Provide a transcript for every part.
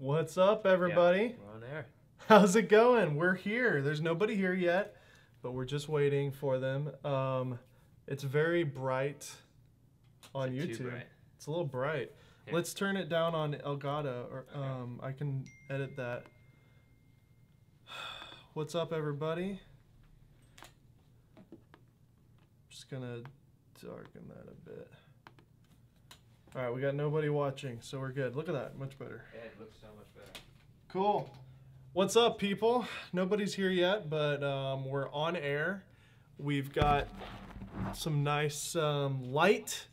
What's up, everybody? We're on air. How's it going? We're here. There's nobody here yet, but we're just waiting for them. It's very bright on YouTube. It's a little bright. Here. Let's turn it down on Elgato, or I can edit that. What's up, everybody? Just gonna darken that a bit. All right, we got nobody watching, so we're good. Look at that, much better. Yeah, it looks so much better. Cool. What's up, people? Nobody's here yet, but we're on air. We've got some nice light.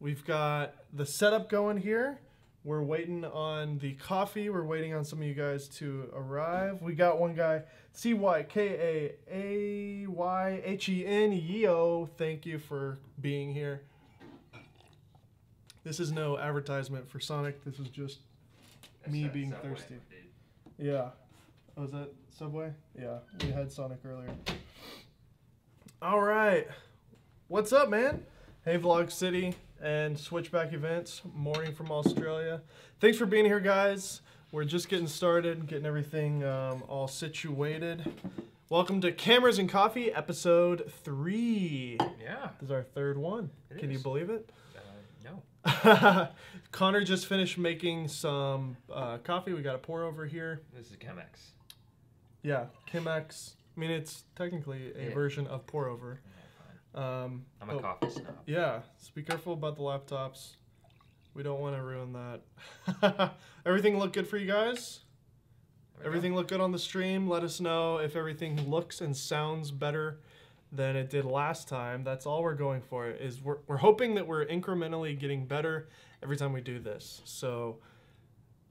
We've got the setup going here. We're waiting on the coffee. We're waiting on some of you guys to arrive. We got one guy, CYKAAYHEN, Yo. Thank you for being here. This is no advertisement for Sonic. This is just me being thirsty. Yeah. Oh, is that Subway? Yeah, we had Sonic earlier. All right. What's up, man? Hey, Vlog City and Switchback Events, morning from Australia. Thanks for being here, guys. We're just getting started, getting everything all situated. Welcome to Cameras and Coffee, episode 3. Yeah. This is our third one. Can you believe it? No. Connor just finished making some coffee. We got a pour over here. This is Chemex. Yeah, Chemex. I mean, it's technically a version of pour over. Yeah, I'm a coffee snob. Yeah, so be careful about the laptops. We don't want to ruin that. Everything look good for you guys? Everything look good on the stream? Let us know if everything looks and sounds better than it did last time. That's all we're going for. Is we're hoping that we're incrementally getting better every time we do this. So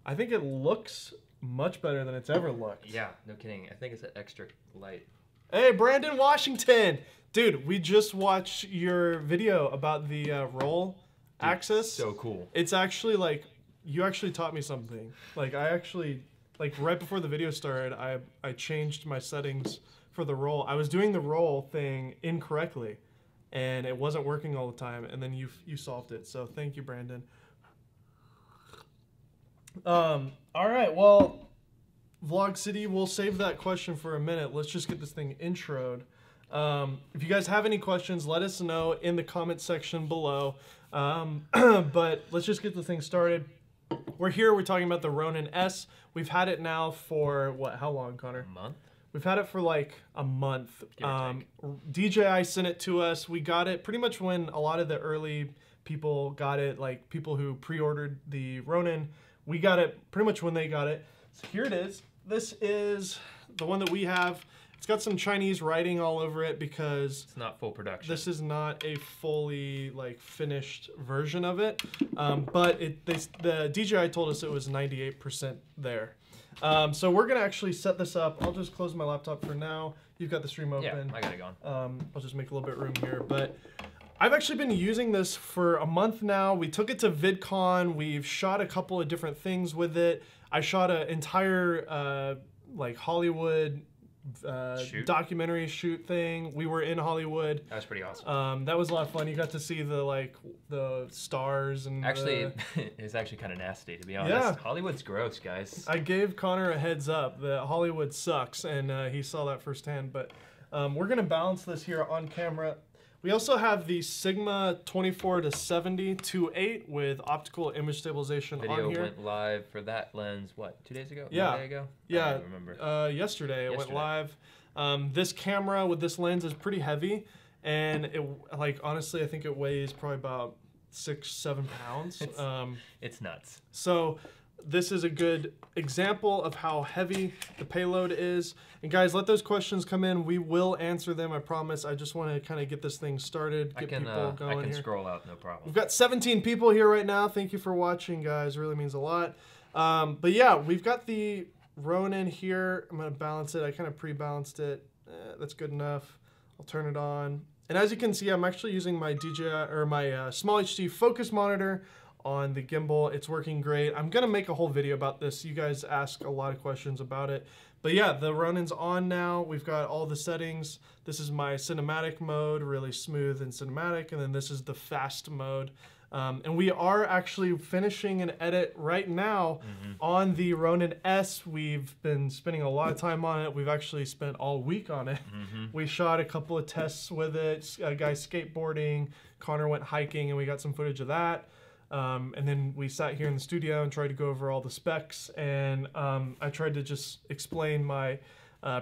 I think it looks much better than it's ever looked. Yeah, no kidding. I think it's an extra light. Hey, Brandon Washington. Dude, we just watched your video about the roll axis. So cool. It's actually like, you actually taught me something. Like I actually, like right before the video started, I changed my settings for the roll. I was doing the roll thing incorrectly and it wasn't working all the time, and then you solved it. So thank you, Brandon. All right, well, Vlog City, we'll save that question for a minute. Let's just get this thing introed. If you guys have any questions, let us know in the comment section below. But let's just get the thing started. We're here, we're talking about the Ronin-S. We've had it now for, what, how long, Connor? A month? We've had it for like a month. Give or take. DJI sent it to us. We got it pretty much when a lot of the early people got it, like people who pre-ordered the Ronin. We got it pretty much when they got it. So here it is. This is the one that we have. It's got some Chinese writing all over it because it's not full production. This is not a fully like finished version of it. But the DJI told us it was 98% there. So we're gonna actually set this up. I'll just close my laptop for now. You've got the stream open. Yeah, I got it going. I'll just make a little bit of room here. But I've actually been using this for a month now. We took it to VidCon. We've shot a couple of different things with it. I shot an entire like Hollywood documentary shoot thing. We were in Hollywood. That was pretty awesome. That was a lot of fun. You got to see the stars and actually it's actually kind of nasty, to be honest. Yeah. Hollywood's gross, guys. I gave Connor a heads up that Hollywood sucks, and he saw that firsthand. But we're gonna balance this here on camera. We also have the Sigma 24-70 2.8 with optical image stabilization on here. Video went live for that lens, what, 2 days ago? Yeah. 1 day ago? Yeah. I don't remember. Yesterday it went live. This camera with this lens is pretty heavy, and it, like, honestly, I think it weighs probably about 6-7 pounds. It's nuts. So this is a good example of how heavy the payload is. And guys, let those questions come in. We will answer them, I promise. I just want to kind of get this thing started, get people going I can here. scroll out, no problem. We've got 17 people here right now. Thank you for watching, guys. It really means a lot. But yeah, we've got the Ronin here. I'm going to balance it. I kind of pre-balanced it. That's good enough. I'll turn it on. And as you can see, I'm actually using my DJI or my small HD focus monitor on the gimbal. It's working great. I'm gonna make a whole video about this. You guys ask a lot of questions about it. But yeah, the Ronin's on now. We've got all the settings. This is my cinematic mode, really smooth and cinematic. And then this is the fast mode. And we are actually finishing an edit right now on the Ronin-S. We've been spending a lot of time on it. We've actually spent all week on it. We shot a couple of tests with it, a guy skateboarding, Connor went hiking, and we got some footage of that. And then we sat here in the studio and tried to go over all the specs, and I tried to just explain my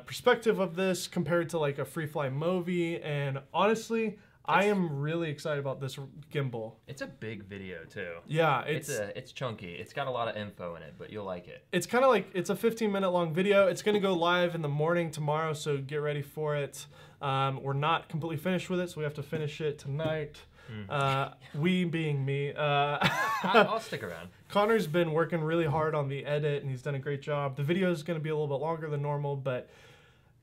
perspective of this compared to like a free-fly Movi, and honestly, I am really excited about this gimbal. It's a big video too. Yeah, it's chunky. It's got a lot of info in it, but you'll like it. It's kind of like, it's a 15-minute long video. It's gonna go live in the morning tomorrow, so get ready for it. We're not completely finished with it, so we have to finish it tonight. We being me. I'll stick around. Connor's been working really hard on the edit, and he's done a great job. The video is gonna be a little bit longer than normal, but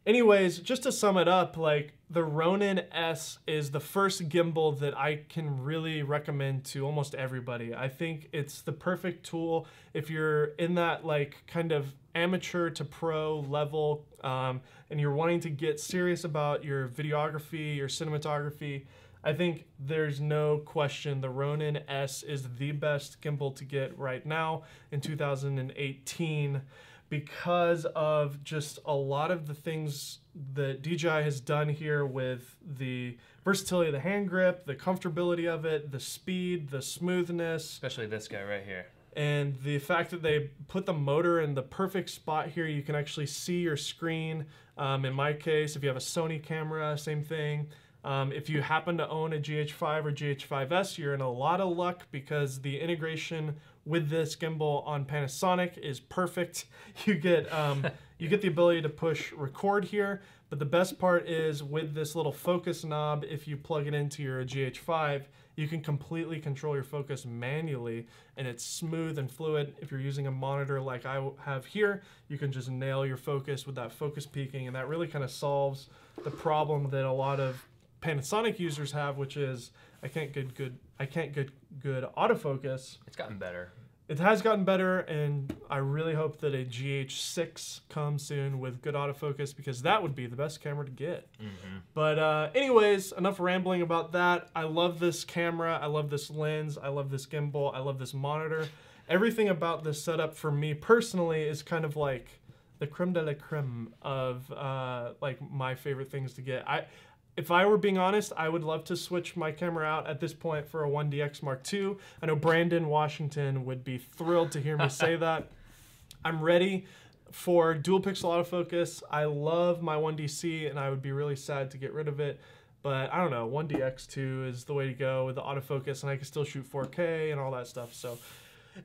anyways, just to sum it up, like the Ronin-S is the first gimbal that I can really recommend to almost everybody. I think it's the perfect tool if you're in that like kind of amateur to pro level, and you're wanting to get serious about your videography, your cinematography. I think there's no question the Ronin-S is the best gimbal to get right now in 2018. Because of just a lot of the things that DJI has done here with the versatility of the hand grip, the comfortability of it, the speed, the smoothness. Especially this guy right here. And the fact that they put the motor in the perfect spot here, you can actually see your screen. In my case, if you have a Sony camera, same thing. If you happen to own a GH5 or GH5S, you're in a lot of luck because the integration with this gimbal on Panasonic is perfect. You get the ability to push record here, but the best part is with this little focus knob, if you plug it into your GH5, you can completely control your focus manually, and it's smooth and fluid. If you're using a monitor like I have here, you can just nail your focus with that focus peaking, and that really kind of solves the problem that a lot of Panasonic users have, which is I can't get good autofocus. It's gotten better. It has gotten better, and I really hope that a GH6 comes soon with good autofocus, because that would be the best camera to get. But anyways, enough rambling about that. I love this camera. I love this lens. I love this gimbal. I love this monitor. Everything about this setup for me personally is kind of like the creme de la creme of like my favorite things to get. If I were being honest, I would love to switch my camera out at this point for a 1DX Mark II. I know Brandon Washington would be thrilled to hear me say that. I'm ready for dual pixel autofocus. I love my 1DC, and I would be really sad to get rid of it. But I don't know, 1DX2 is the way to go with the autofocus, and I can still shoot 4K and all that stuff. So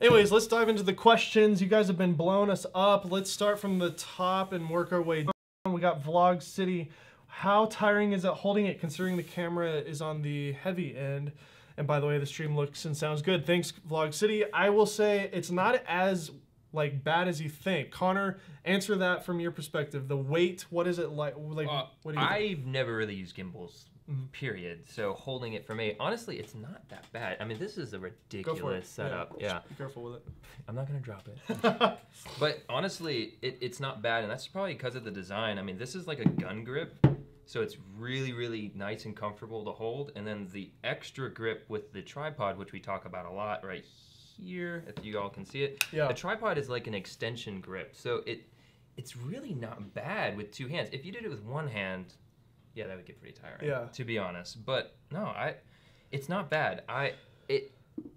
anyways, let's dive into the questions. You guys have been blowing us up. Let's start from the top and work our way down. We got Vlog City. How tiring is it holding it considering the camera is on the heavy end? And by the way, the stream looks and sounds good. Thanks, Vlog City. I will say it's not as like bad as you think. Connor, answer that from your perspective. The weight, what is it like? What do you I've never really used gimbals, period. So holding it for me, honestly, it's not that bad. I mean, this is a ridiculous setup. Yeah. Be careful with it. I'm not gonna drop it. But honestly, it's not bad, and that's probably because of the design. I mean, this is like a gun grip. So it's really, really nice and comfortable to hold. And then the extra grip with the tripod, which we talk about a lot right here, if you all can see it. Yeah. The tripod is like an extension grip. So it's really not bad with two hands. If you did it with one hand, yeah, that would get pretty tiring, to be honest. But no, it's not bad.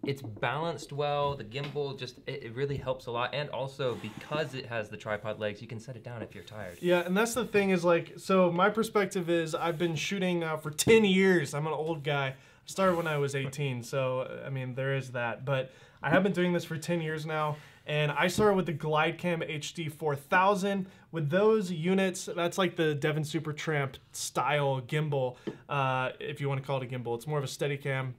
It's balanced well. The gimbal just, it really helps a lot. And also because it has the tripod legs, you can set it down if you're tired. Yeah, and that's the thing is like, so my perspective is I've been shooting now for 10 years. I'm an old guy. I started when I was 18, so I mean, there is that. But I have been doing this for 10 years now. And I started with the GlideCam HD 4000. With those units, that's like the Devon Supertramp style gimbal, if you want to call it a gimbal. It's more of a Steadicam.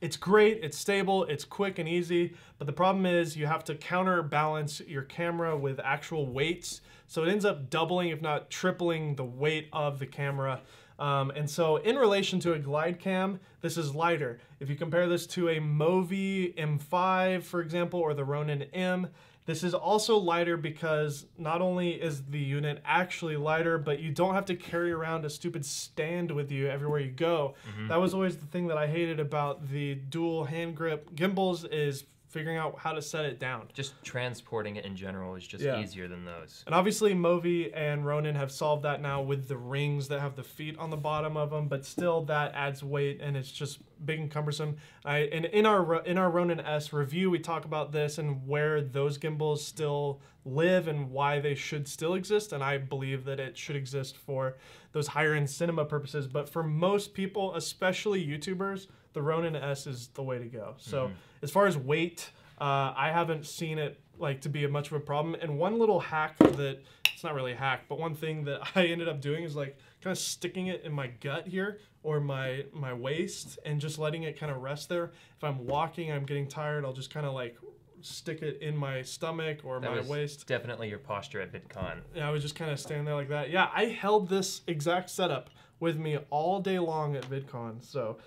It's great, it's stable, it's quick and easy, but the problem is you have to counterbalance your camera with actual weights, so it ends up doubling, if not tripling, the weight of the camera. And so in relation to a glide cam, this is lighter. If you compare this to a Movi M5, for example, or the Ronin-M, this is also lighter because not only is the unit actually lighter, but you don't have to carry around a stupid stand with you everywhere you go. That was always the thing that I hated about the dual hand grip gimbals, is figuring out how to set it down. Just transporting it in general is just easier than those. And obviously Movi and Ronin have solved that now with the rings that have the feet on the bottom of them, but still that adds weight and it's just big and cumbersome. And in our Ronin-S review, we talk about this and where those gimbals still live and why they should still exist. And I believe that it should exist for those higher end cinema purposes. But for most people, especially YouTubers, the Ronin-S is the way to go. So as far as weight, I haven't seen it like to be much of a problem. And one little hack that, it's not really a hack, but one thing that I ended up doing is like kind of sticking it in my gut here or my waist and just letting it kind of rest there. If I'm walking, I'm getting tired, I'll just kind of like stick it in my stomach or my waist. Definitely your posture at VidCon. Yeah, I would just kind of stand there like that. Yeah, I held this exact setup with me all day long at VidCon, so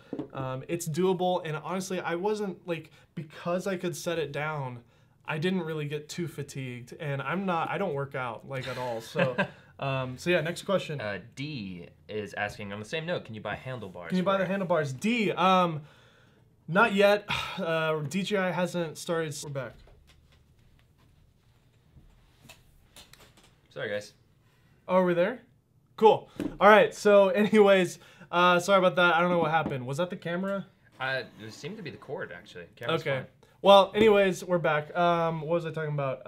it's doable. And honestly, I wasn't like, because I could set it down, I didn't really get too fatigued, and I don't work out like at all. So so yeah, next question. D is asking on the same note, can you buy handlebars? Can you buy the handlebars? D, not yet. DJI hasn't started. We're back. Sorry guys. Oh, are we there? Cool. All right. So, anyways, sorry about that. I don't know what happened. Was that the camera? It seemed to be the cord, actually. Camera's okay. fine. Well, anyways, we're back. What was I talking about?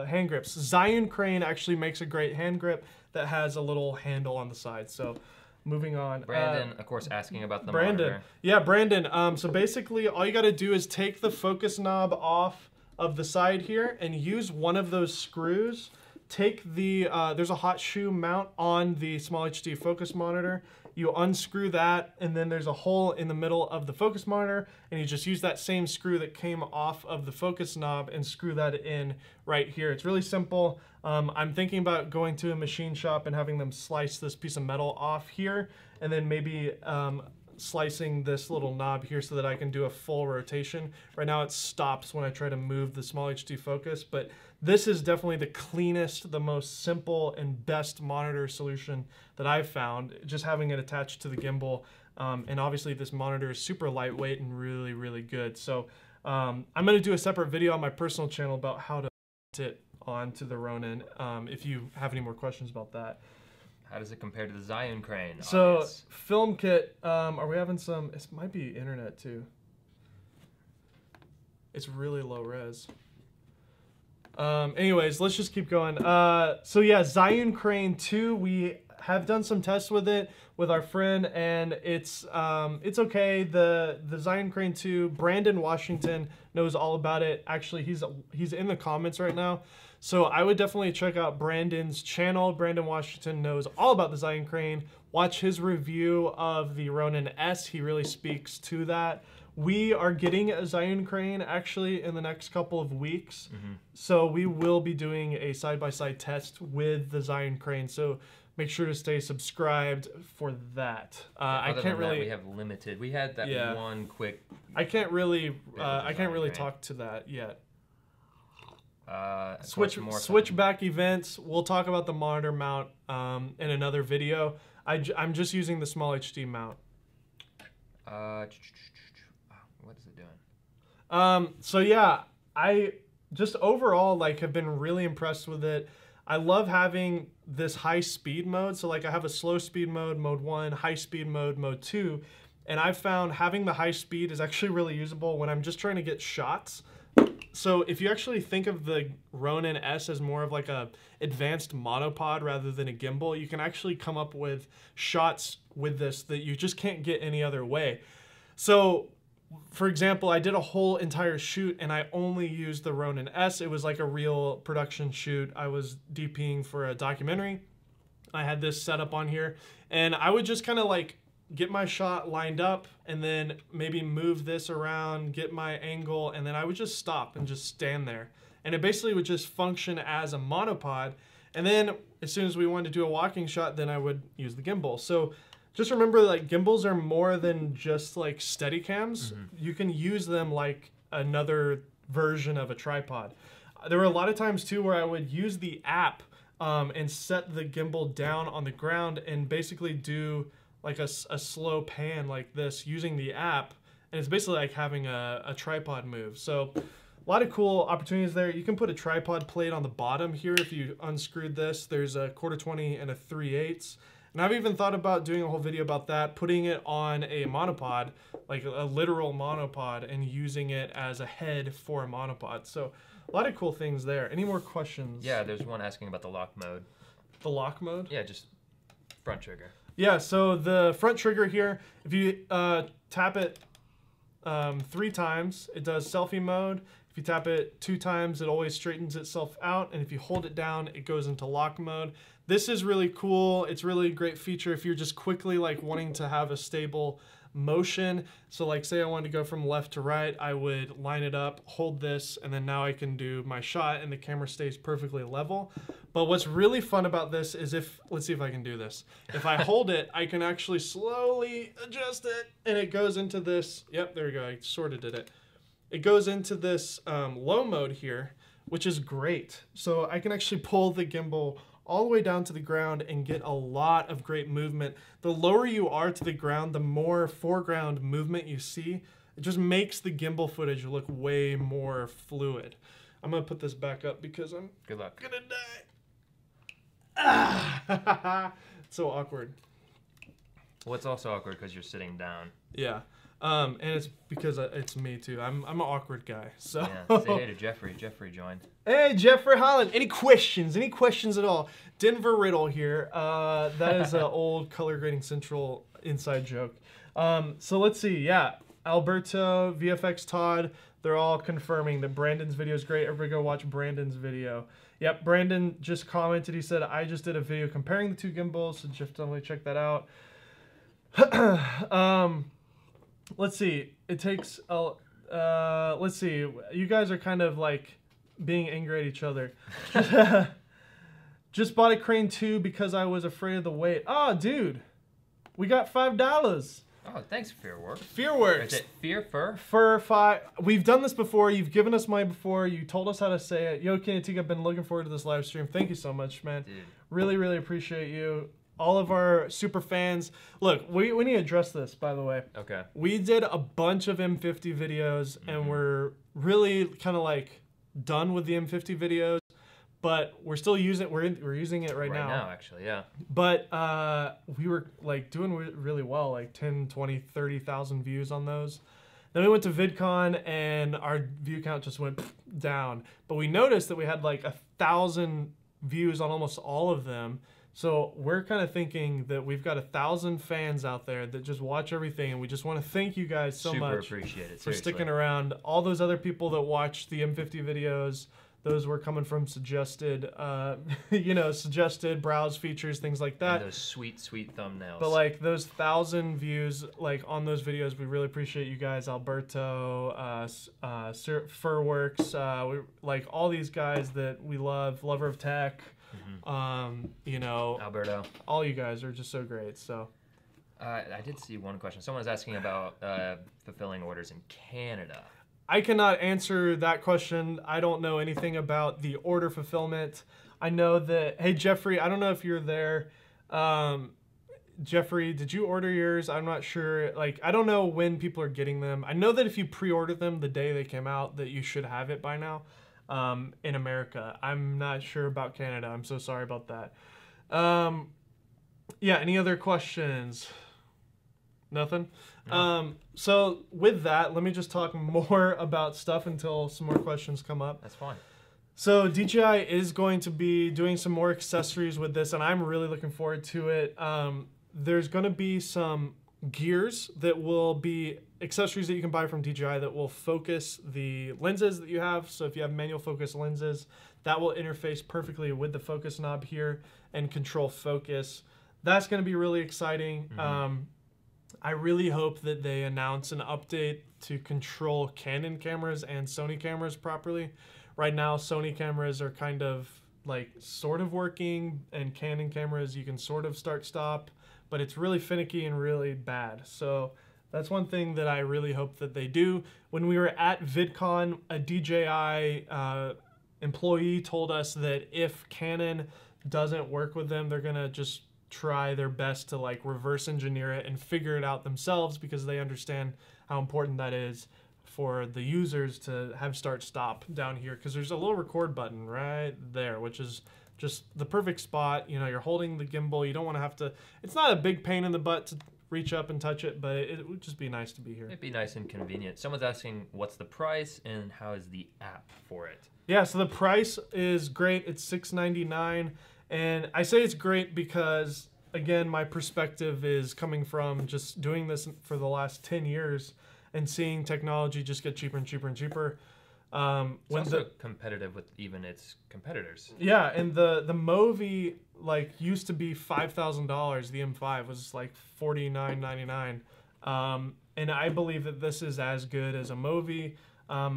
Hand grips. Zion Crane actually makes a great hand grip that has a little handle on the side. So, moving on. Brandon, of course, asking about the Brandon. monitor. Yeah, Brandon. So basically, all you got to do is take the focus knob off of the side here and use one of those screws. Take the, there's a hot shoe mount on the small HD focus monitor. You unscrew that, and then there's a hole in the middle of the focus monitor, and you just use that same screw that came off of the focus knob and screw that in right here. It's really simple. I'm thinking about going to a machine shop and having them slice this piece of metal off here, and then maybe slicing this little knob here so that I can do a full rotation. Right now it stops when I try to move the small HD focus, but this is definitely the cleanest, the most simple and best monitor solution that I've found, just having it attached to the gimbal. And obviously this monitor is super lightweight and really, really good. So I'm gonna do a separate video on my personal channel about how to put it onto the Ronin, if you have any more questions about that. How does it compare to the Zion Crane? So, film kit, are we having some, it might be internet too. It's really low res. Anyways, let's just keep going. So yeah, Zion Crane 2, we have done some tests with it with our friend, and it's okay. The Zion Crane 2, Brandon Washington knows all about it. Actually, he's in the comments right now. So I would definitely check out Brandon's channel. Brandon Washington knows all about the Zion Crane. Watch his review of the Ronin-S. He really speaks to that. We are getting a Zion Crane actually in the next couple of weeks. So we will be doing a side-by-side test with the Zion Crane. So make sure to stay subscribed for that. I can't really. We have limited. We had that one quick. I can't really talk to that yet. Switchback events. We'll talk about the monitor mount in another video. I'm just using the small HD mount. What is it doing? So yeah, I just overall like have been really impressed with it. I love having this high speed mode. So like I have a slow speed mode, mode 1, high speed mode, mode 2. And I've found having the high speed is actually really usable when I'm just trying to get shots. So if you actually think of the Ronin-S as more of like a advanced monopod rather than a gimbal, you can actually come up with shots with this that you just can't get any other way. So for example, I did a whole entire shoot and I only used the Ronin-S. It was like a real production shoot. I was DPing for a documentary. I had this set up on here and I would just kind of like get my shot lined up and then maybe move this around, get my angle, and then I would just stop and just stand there. And it basically would just function as a monopod. And then as soon as we wanted to do a walking shot, then I would use the gimbal. So just remember, like, gimbals are more than just like steady cams. You can use them like another version of a tripod. There were a lot of times too where I would use the app and set the gimbal down on the ground and basically do like a slow pan like this using the app. And it's basically like having a tripod move. So a lot of cool opportunities there. You can put a tripod plate on the bottom here if you unscrewed this. There's a 1/4-20 and a 3/8. And I've even thought about doing a whole video about that, putting it on a monopod, like a literal monopod, and using it as a head for a monopod. So a lot of cool things there. Any more questions? Yeah, there's one asking about the lock mode. The lock mode? Yeah, just front trigger. Yeah, so the front trigger here, if you tap it 3 times, it does selfie mode. If you tap it 2 times, it always straightens itself out. And if you hold it down, it goes into lock mode. This is really cool. It's really a great feature if you're just quickly like wanting to have a stable motion. So like say I wanted to go from left to right, I would line it up, hold this, and then now I can do my shot and the camera stays perfectly level. But what's really fun about this is let's see if I can do this. If I hold it, I can actually slowly adjust it and it goes into this, yep, there we go, I sort of did it. It goes into this low mode here, which is great. So I can actually pull the gimbal all the way down to the ground and get a lot of great movement. The lower you are to the ground, the more foreground movement you see. It just makes the gimbal footage look way more fluid. I'm gonna put this back up because I'm Good luck. gonna die. Ah! It's so awkward. Well, it's also awkward because you're sitting down. Yeah. And it's because it's me too. I'm an awkward guy. So yeah. Say hey to Jeffrey. Jeffrey joined. Hey, Jeffrey Holland. Any questions? Any questions at all? Denver Riddle here. That is an old Color Grading Central inside joke. So let's see. Yeah, Alberto, VFX Todd. They're all confirming that Brandon's video is great. Everybody go watch Brandon's video. Yep, Brandon just commented. He said, I just did a video comparing the 2 gimbals, so Jeff, definitely check that out. Let's see. It takes, let's see. You guys are kind of like being angry at each other. Just bought a Crane 2 because I was afraid of the weight. Oh, dude. We got $5. Oh, thanks, Fearworks. Fearworks. Is it Fear Fur? Fur 5. We've done this before. You've given us money before. You told us how to say it. Yo, Kinotika, I've been looking forward to this live stream. Thank you so much, man. Dude. Really, really appreciate you. All of our super fans. Look, we need to address this, by the way. Okay. We did a bunch of M50 videos, and we're really kind of like done with the M50 videos, but we're still using we're using it right now. Right now, actually, yeah. But we were like doing really well, like 10, 20, 30,000 views on those. Then we went to VidCon, and our view count just went down. But we noticed that we had like 1,000 views on almost all of them. So we're kind of thinking that we've got 1,000 fans out there that just watch everything, and we just want to thank you guys so much appreciate it, for sticking around. All those other people that watch the M50 videos, those were coming from suggested, you know, suggested browse features, things like that. And those sweet, sweet thumbnails. But like those 1,000 views, like on those videos, we really appreciate you guys. Alberto, Furworks, we like all these guys that we love, Lover of Tech. You know, Alberto. All you guys are just so great. So, I did see one question. Someone was asking about fulfilling orders in Canada. I cannot answer that question. I don't know anything about the order fulfillment. I know that. Hey, Jeffrey, I don't know if you're there. Jeffrey, did you order yours? I'm not sure. Like, I don't know when people are getting them. I know that if you pre-order them the day they came out, that you should have it by now. In America. I'm not sure about Canada. I'm so sorry about that. Yeah, any other questions? Nothing? No. So with that, let me just talk more about stuff until some more questions come up. That's fine. So DJI is going to be doing some more accessories with this, and I'm really looking forward to it. There's going to be some gears that will be accessories that you can buy from DJI that will focus the lenses that you have. So if you have manual focus lenses, that will interface perfectly with the focus knob here and control focus. That's going to be really exciting. I really hope that they announce an update to control Canon cameras and Sony cameras properly. Right now, Sony cameras are kind of like sort of working, and Canon cameras you can sort of start stop, but it's really finicky and really bad. So that's one thing that I really hope that they do. When we were at VidCon, a DJI employee told us that if Canon doesn't work with them, they're gonna just try their best to like reverse engineer it and figure it out themselves, because they understand how important that is for the users to have start stop down here, because there's a little record button right there, which is just the perfect spot. You know, you're holding the gimbal, you don't want to have to, it's not a big pain in the butt to reach up and touch it, but it would just be nice to be here. It'd be nice and convenient. Someone's asking what's the price and how is the app for it? Yeah, so the price is great. It's $6.99, and I say it's great because, again, my perspective is coming from just doing this for the last 10 years and seeing technology just get cheaper and cheaper and cheaper. It's also competitive with even its competitors. Yeah, and the Movi like used to be $5,000. The M5 was like $49.99, and I believe that this is as good as a Movi.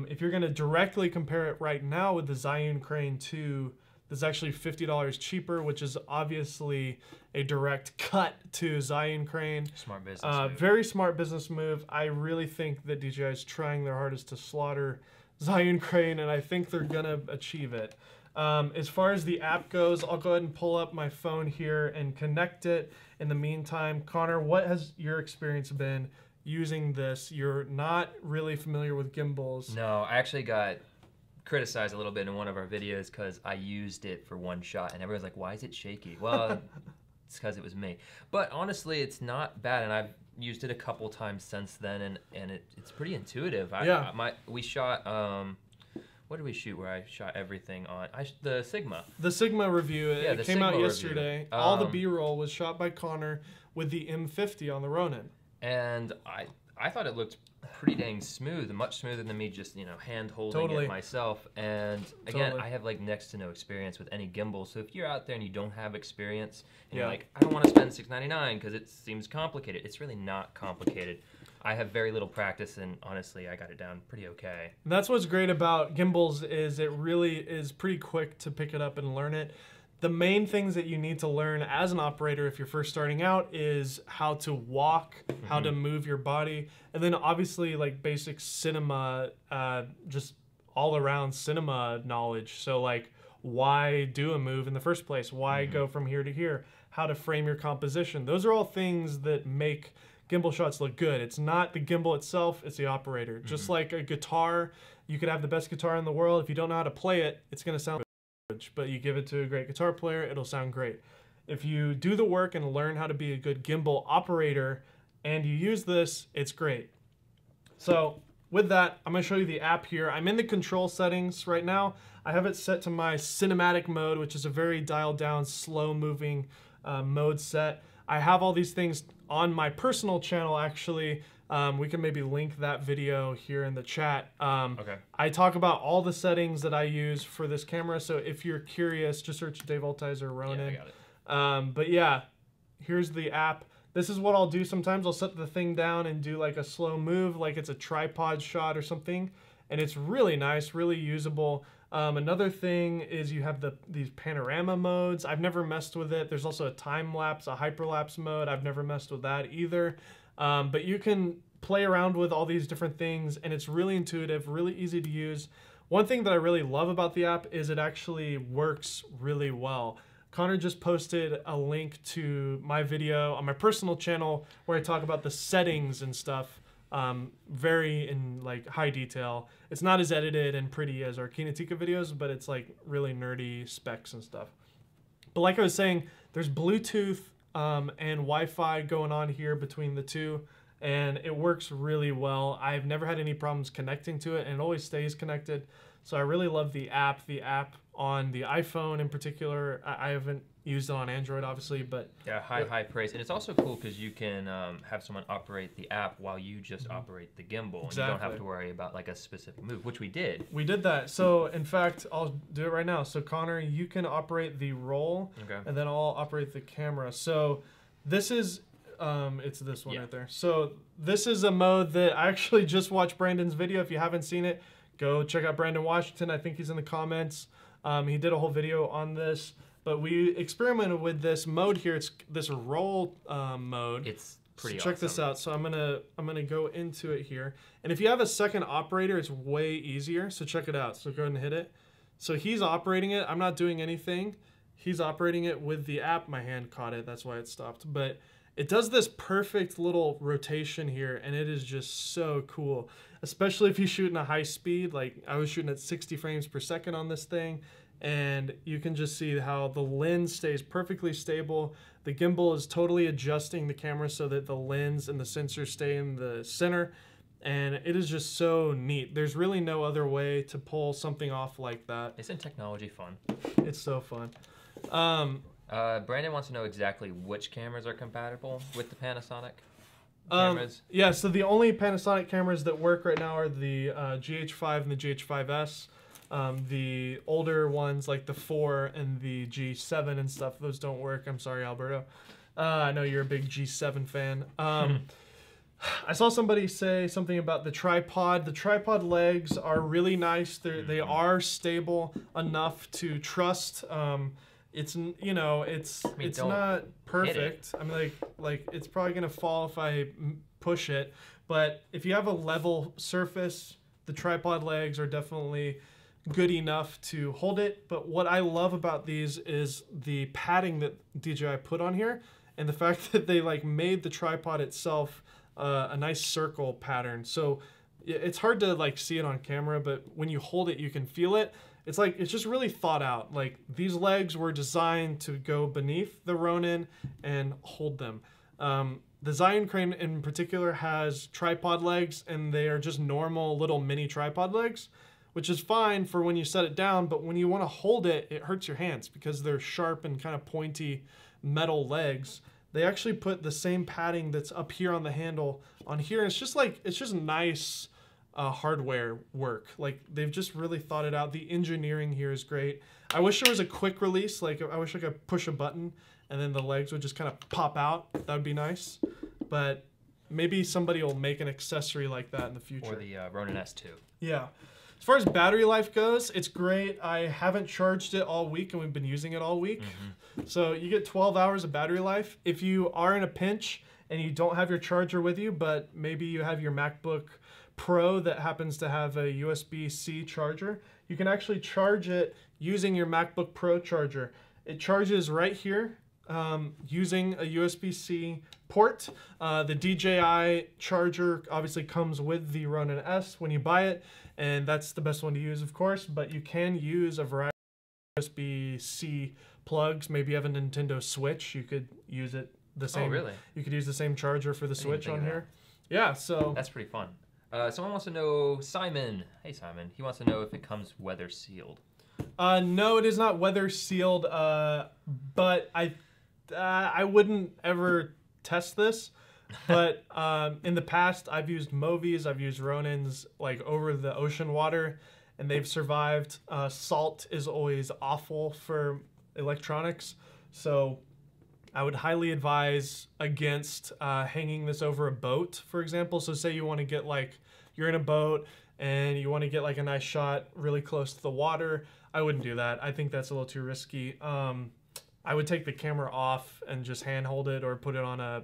If you're going to directly compare it right now with the Zhiyun Crane 2, that's actually $50 cheaper, which is obviously a direct cut to Zhiyun Crane. Smart business move. Very smart business move. I really think that DJI is trying their hardest to slaughter Zhiyun Crane, and I think they're going to achieve it. As far as the app goes, I'll go ahead and pull up my phone here and connect it. In the meantime, Connor, what has your experience been using this? You're not really familiar with gimbals. No, I actually got criticized a little bit in one of our videos because I used it for one shot, and everyone's like, why is it shaky? Well, it's because it was me. But honestly, it's not bad, and I've used it a couple times since then, and it's pretty intuitive. We shot, what did we shoot where I shot everything on? The Sigma. The Sigma review, yeah, it came out yesterday. All the B-roll was shot by Connor with the M50 on the Ronin. And I thought it looked pretty dang smooth, much smoother than me just, you know, hand holding it myself. And again, I have like next to no experience with any gimbal. So if you're out there and you don't have experience and you're like, I don't want to spend $6.99 because it seems complicated, it's really not complicated. I have very little practice, and honestly, I got it down pretty okay. And that's what's great about gimbals, is it really is pretty quick to pick it up and learn it. The main things that you need to learn as an operator if you're first starting out is how to walk, how to move your body, and then obviously like basic cinema, just all around cinema knowledge. So like, why do a move in the first place? Why go from here to here? How to frame your composition. Those are all things that make gimbal shots look good. It's not the gimbal itself, it's the operator. Just like a guitar, you could have the best guitar in the world. If you don't know how to play it, it's gonna sound good. But you give it to a great guitar player, it'll sound great. If you do the work and learn how to be a good gimbal operator and you use this, it's great. So with that, I'm gonna show you the app here. I'm in the control settings right now. I have it set to my cinematic mode, which is a very dialed down, slow moving mode set. I have all these things on my personal channel, actually. We can maybe link that video here in the chat. Okay. I talk about all the settings that I use for this camera, so if you're curious, just search Dave Altizer Ronin. Yeah, I got it. But yeah, here's the app. This is what I'll do sometimes. I'll set the thing down and do like a slow move, like it's a tripod shot or something, and it's really nice, really usable. Another thing is you have these panorama modes. I've never messed with it. There's also a time lapse, a hyperlapse mode. I've never messed with that either. But you can play around with all these different things, and it's really intuitive, really easy to use. One thing that I really love about the app is it actually works really well. Connor just posted a link to my video on my personal channel where I talk about the settings and stuff. Very in like high detail. It's not as edited and pretty as our Kinotika videos, but it's like really nerdy specs and stuff. But like I was saying, there's Bluetooth and Wi-Fi going on here between the two, and it works really well. I've never had any problems connecting to it, and it always stays connected. So I really love the app. The app on the iPhone in particular, I haven't used it on Android, obviously, but yeah, high praise. And it's also cool because you can have someone operate the app while you just operate the gimbal. And you don't have to worry about like a specific move, which we did. We did that. So in fact, I'll do it right now. So Connor, you can operate the roll, and then I'll operate the camera. So this is, it's this one right there. So this is a mode that I actually just watched Brandon's video. If you haven't seen it, go check out Brandon Washington. I think he's in the comments. He did a whole video on this, but we experimented with this mode here. It's this roll mode. It's pretty so check awesome. this out. So I'm gonna go into it here, and if you have a second operator, it's way easier. So check it out. So go ahead and hit it. So he's operating it. I'm not doing anything. He's operating it with the app. My hand caught it. That's why it stopped. But it does this perfect little rotation here, and it is just so cool. Especially if you shoot in a high speed. Like I was shooting at 60 frames per second on this thing, and you can just see how the lens stays perfectly stable. The gimbal is totally adjusting the camera so that the lens and the sensor stay in the center. And it is just so neat. There's really no other way to pull something off like that. Isn't technology fun? It's so fun. Brandon wants to know exactly which cameras are compatible with the Panasonic cameras. Yeah, so the only Panasonic cameras that work right now are the GH5 and the GH5S. The older ones like the 4 and the G7 and stuff, those don't work. I'm sorry, Alberto. I know you're a big G7 fan. I saw somebody say something about the tripod. The tripod legs are really nice. They are stable enough to trust. It's it's not perfect. I mean, like it's probably gonna fall if I push it. But if you have a level surface, the tripod legs are definitely good enough to hold it. But what I love about these is the padding that DJI put on here, and the fact that they like made the tripod itself a nice circle pattern. So it's hard to like see it on camera, but when you hold it, you can feel it. It's like, it's just really thought out. Like these legs were designed to go beneath the Ronin and hold them. The Zion crane in particular has tripod legs, and they are just normal little mini tripod legs, which is fine for when you set it down, but when you want to hold it, it hurts your hands because they're sharp and kind of pointy metal legs. They actually put the same padding that's up here on the handle on here. And it's just like, it's just nice hardware work. Like they've just really thought it out. The engineering here is great. I wish there was a quick release. Like I wish I could push a button and then the legs would just kind of pop out. That would be nice. But maybe somebody will make an accessory like that in the future. Or the Ronin-S 2. Yeah. As far as battery life goes, it's great. I haven't charged it all week, and we've been using it all week. So you get 12 hours of battery life. If you are in a pinch and you don't have your charger with you, but maybe you have your MacBook Pro that happens to have a USB-C charger, you can actually charge it using your MacBook Pro charger. It charges right here using a USB-C port. The DJI charger obviously comes with the Ronin-S when you buy it, and that's the best one to use, of course, but you can use a variety of USB-C plugs. Maybe you have a Nintendo Switch, you could use it the same. Oh, really? You could use the same charger for the Switch on here. Yeah, so that's pretty fun. Someone wants to know, Simon. Hey, Simon. He wants to know if it comes weather sealed. No, it is not weather sealed, but I wouldn't ever test this. But in the past, I've used Movies, I've used Ronins like over the ocean water, and they've survived. Salt is always awful for electronics, so I would highly advise against hanging this over a boat, for example. So say you want to get like, you're in a boat and you want to get like a nice shot really close to the water. I wouldn't do that. I think that's a little too risky. I would take the camera off and just handhold it or put it on a,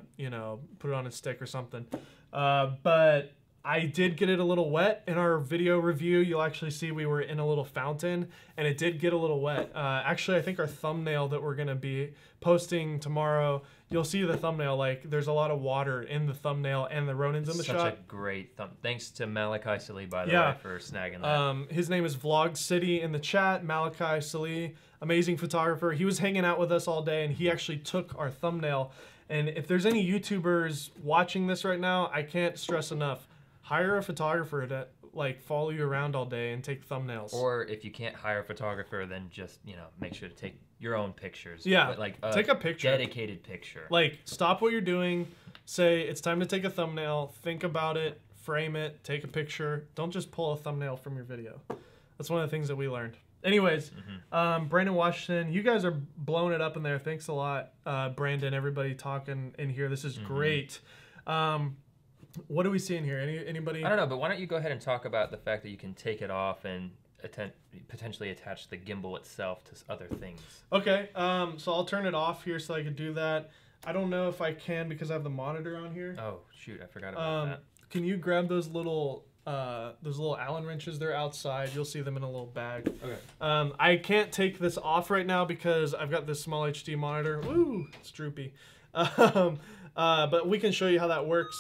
put it on a stick or something. But I did get it a little wet in our video review. You'll actually see we were in a little fountain and it did get a little wet. Actually, I think our thumbnail that we're gonna be posting tomorrow, you'll see the thumbnail, like there's a lot of water in the thumbnail and the Ronin's in the shot. Such a great Thanks to Malachi Salih, by the way, for snagging that. His name is Vlog City in the chat, Malachi Salih, amazing photographer. He was hanging out with us all day and he actually took our thumbnail. And if there's any YouTubers watching this right now, I can't stress enough, hire a photographer to like follow you around all day and take thumbnails. Or if you can't hire a photographer, then just, make sure to take your own pictures. Yeah, but like take a picture. Dedicated picture. Like stop what you're doing, say it's time to take a thumbnail, think about it, frame it, take a picture. Don't just pull a thumbnail from your video. That's one of the things that we learned. Anyways, Brandon Washington, you guys are blowing it up in there. Thanks a lot, Brandon, everybody talking in here. This is great. What are we seeing here? Anybody? I don't know, but why don't you go ahead and talk about the fact that you can take it off, and potentially attach the gimbal itself to other things. Okay, so I'll turn it off here so I can do that. I don't know if I can because I have the monitor on here. Oh shoot, I forgot about that. Can you grab those little Allen wrenches? They're outside. You'll see them in a little bag. Okay. I can't take this off right now because I've got this small HD monitor. Woo, it's droopy. But we can show you how that works.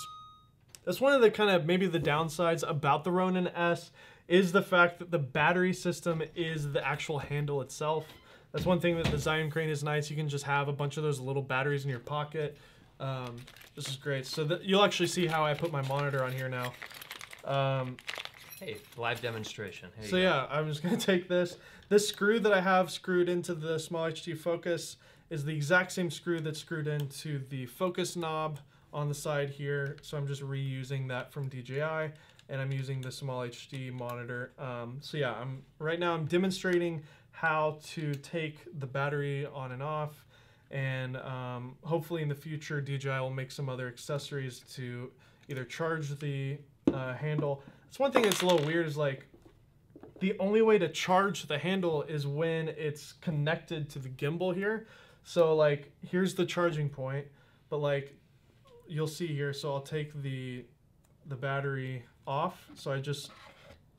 That's one of the kind of maybe the downsides about the Ronin-S is the fact that the battery system is the actual handle itself. That's one thing that the Zion Crane is nice. You can just have a bunch of those little batteries in your pocket. This is great. So you'll actually see how I put my monitor on here now. Hey, live demonstration. So yeah, I'm just gonna take this. This screw that I have screwed into the small HD focus is the exact same screw that's screwed into the focus knob on the side here. So I'm just reusing that from DJI, and I'm using the small HD monitor. So yeah, right now I'm demonstrating how to take the battery on and off, and hopefully in the future DJI will make some other accessories to either charge the handle. It's one thing that's a little weird is like the only way to charge the handle is when it's connected to the gimbal here. So like here's the charging point, but like you'll see here, so I'll take the battery off. So I just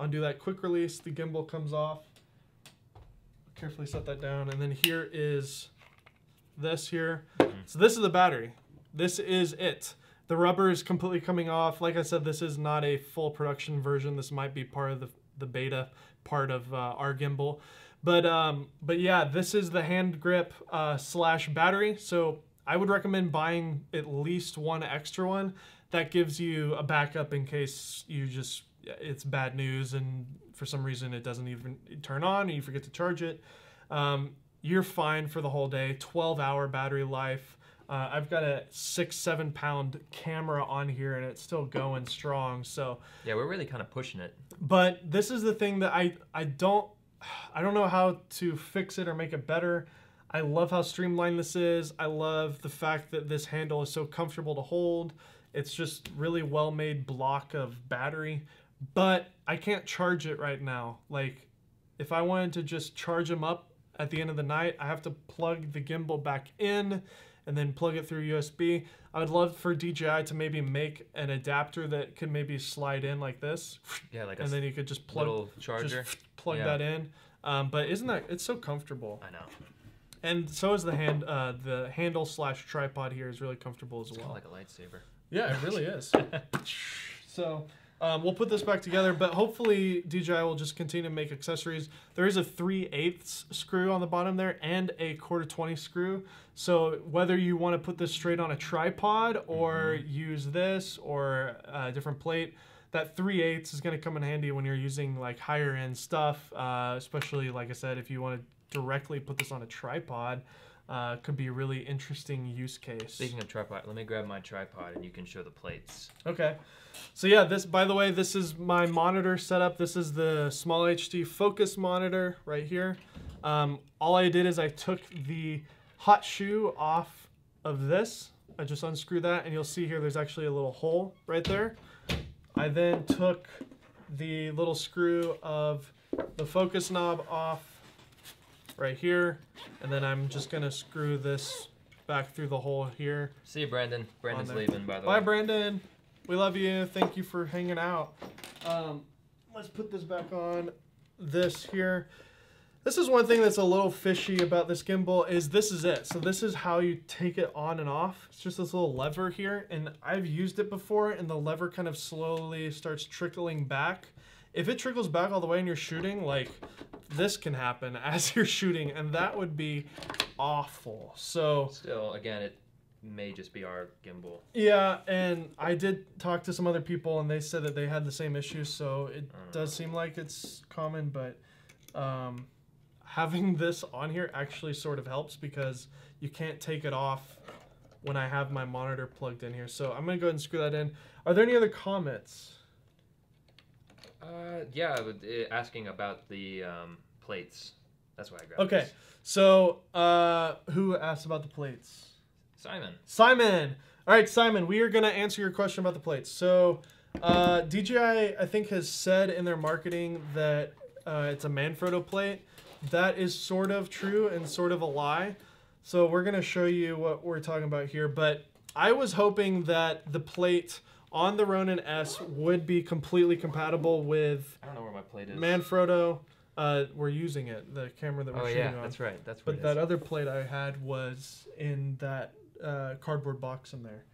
undo that quick release, the gimbal comes off. Carefully set that down, and then here is this here. So this is the battery. This is it. The rubber is completely coming off. Like I said, this is not a full production version. This might be part of the beta part of our gimbal. But yeah, this is the hand grip slash battery. So I would recommend buying at least one extra one. That gives you a backup in case it's bad news and for some reason it doesn't even turn on and you forget to charge it. You're fine for the whole day. 12-hour battery life. I've got a 6-7 pound camera on here and it's still going strong. So yeah, we're really kind of pushing it. But this is the thing that I don't know how to fix it or make it better. I love how streamlined this is. I love the fact that this handle is so comfortable to hold. It's just really well-made block of battery, but I can't charge it right now. Like if I wanted to just charge them up at the end of the night, I have to plug the gimbal back in and then plug it through USB. I would love for DJI to maybe make an adapter that could maybe slide in like this. Yeah, like and then you could just plug that in. But isn't that, it's so comfortable. I know. And so is the handle slash tripod here is really comfortable as well. Kind of like a lightsaber. Yeah, it really is. So we'll put this back together, but hopefully DJI will just continue to make accessories. There is a 3/8 screw on the bottom there and a 1/4-20 screw. So whether you want to put this straight on a tripod or use this or a different plate, that 3/8 is going to come in handy when you're using like higher end stuff, especially like I said, if you want to directly put this on a tripod. Could be a really interesting use case. Speaking of tripod, let me grab my tripod and you can show the plates. Okay. So yeah, by the way, this is my monitor setup. This is the small HD focus monitor right here. All I did is I took the hot shoe off of this. I just unscrewed that and you'll see here there's actually a little hole right there. I then took the little screw of the focus knob off right here, and then I'm just gonna screw this back through the hole here. See you, Brandon. Brandon's leaving, by the way. Bye, Brandon. We love you. Thank you for hanging out. Let's put this back on. This here. This is one thing that's a little fishy about this gimbal is this is it. So this is how you take it on and off. It's just this little lever here, and I've used it before, and the lever kind of slowly starts trickling back. If it trickles back all the way and you're shooting, like this can happen as you're shooting, and that would be awful. So still, again, it may just be our gimbal. Yeah, and I did talk to some other people, and they said that they had the same issues. So it does seem like it's common, but having this on here actually sort of helps because you can't take it off when I have my monitor plugged in here. So I'm gonna go ahead and screw that in. Are there any other comments? Yeah, asking about the plates. That's why I grabbed this. So who asked about the plates? Simon. Simon! All right, Simon, we are going to answer your question about the plates. So DJI, I think, has said in their marketing that it's a Manfrotto plate. That is sort of true and sort of a lie. So we're going to show you what we're talking about here. But I was hoping that the plate on the Ronin-S would be completely compatible with I don't know where my plate is. Manfrotto. We're using it, the camera that we're shooting on. That's right. That's what But that other plate I had was in that cardboard box in there.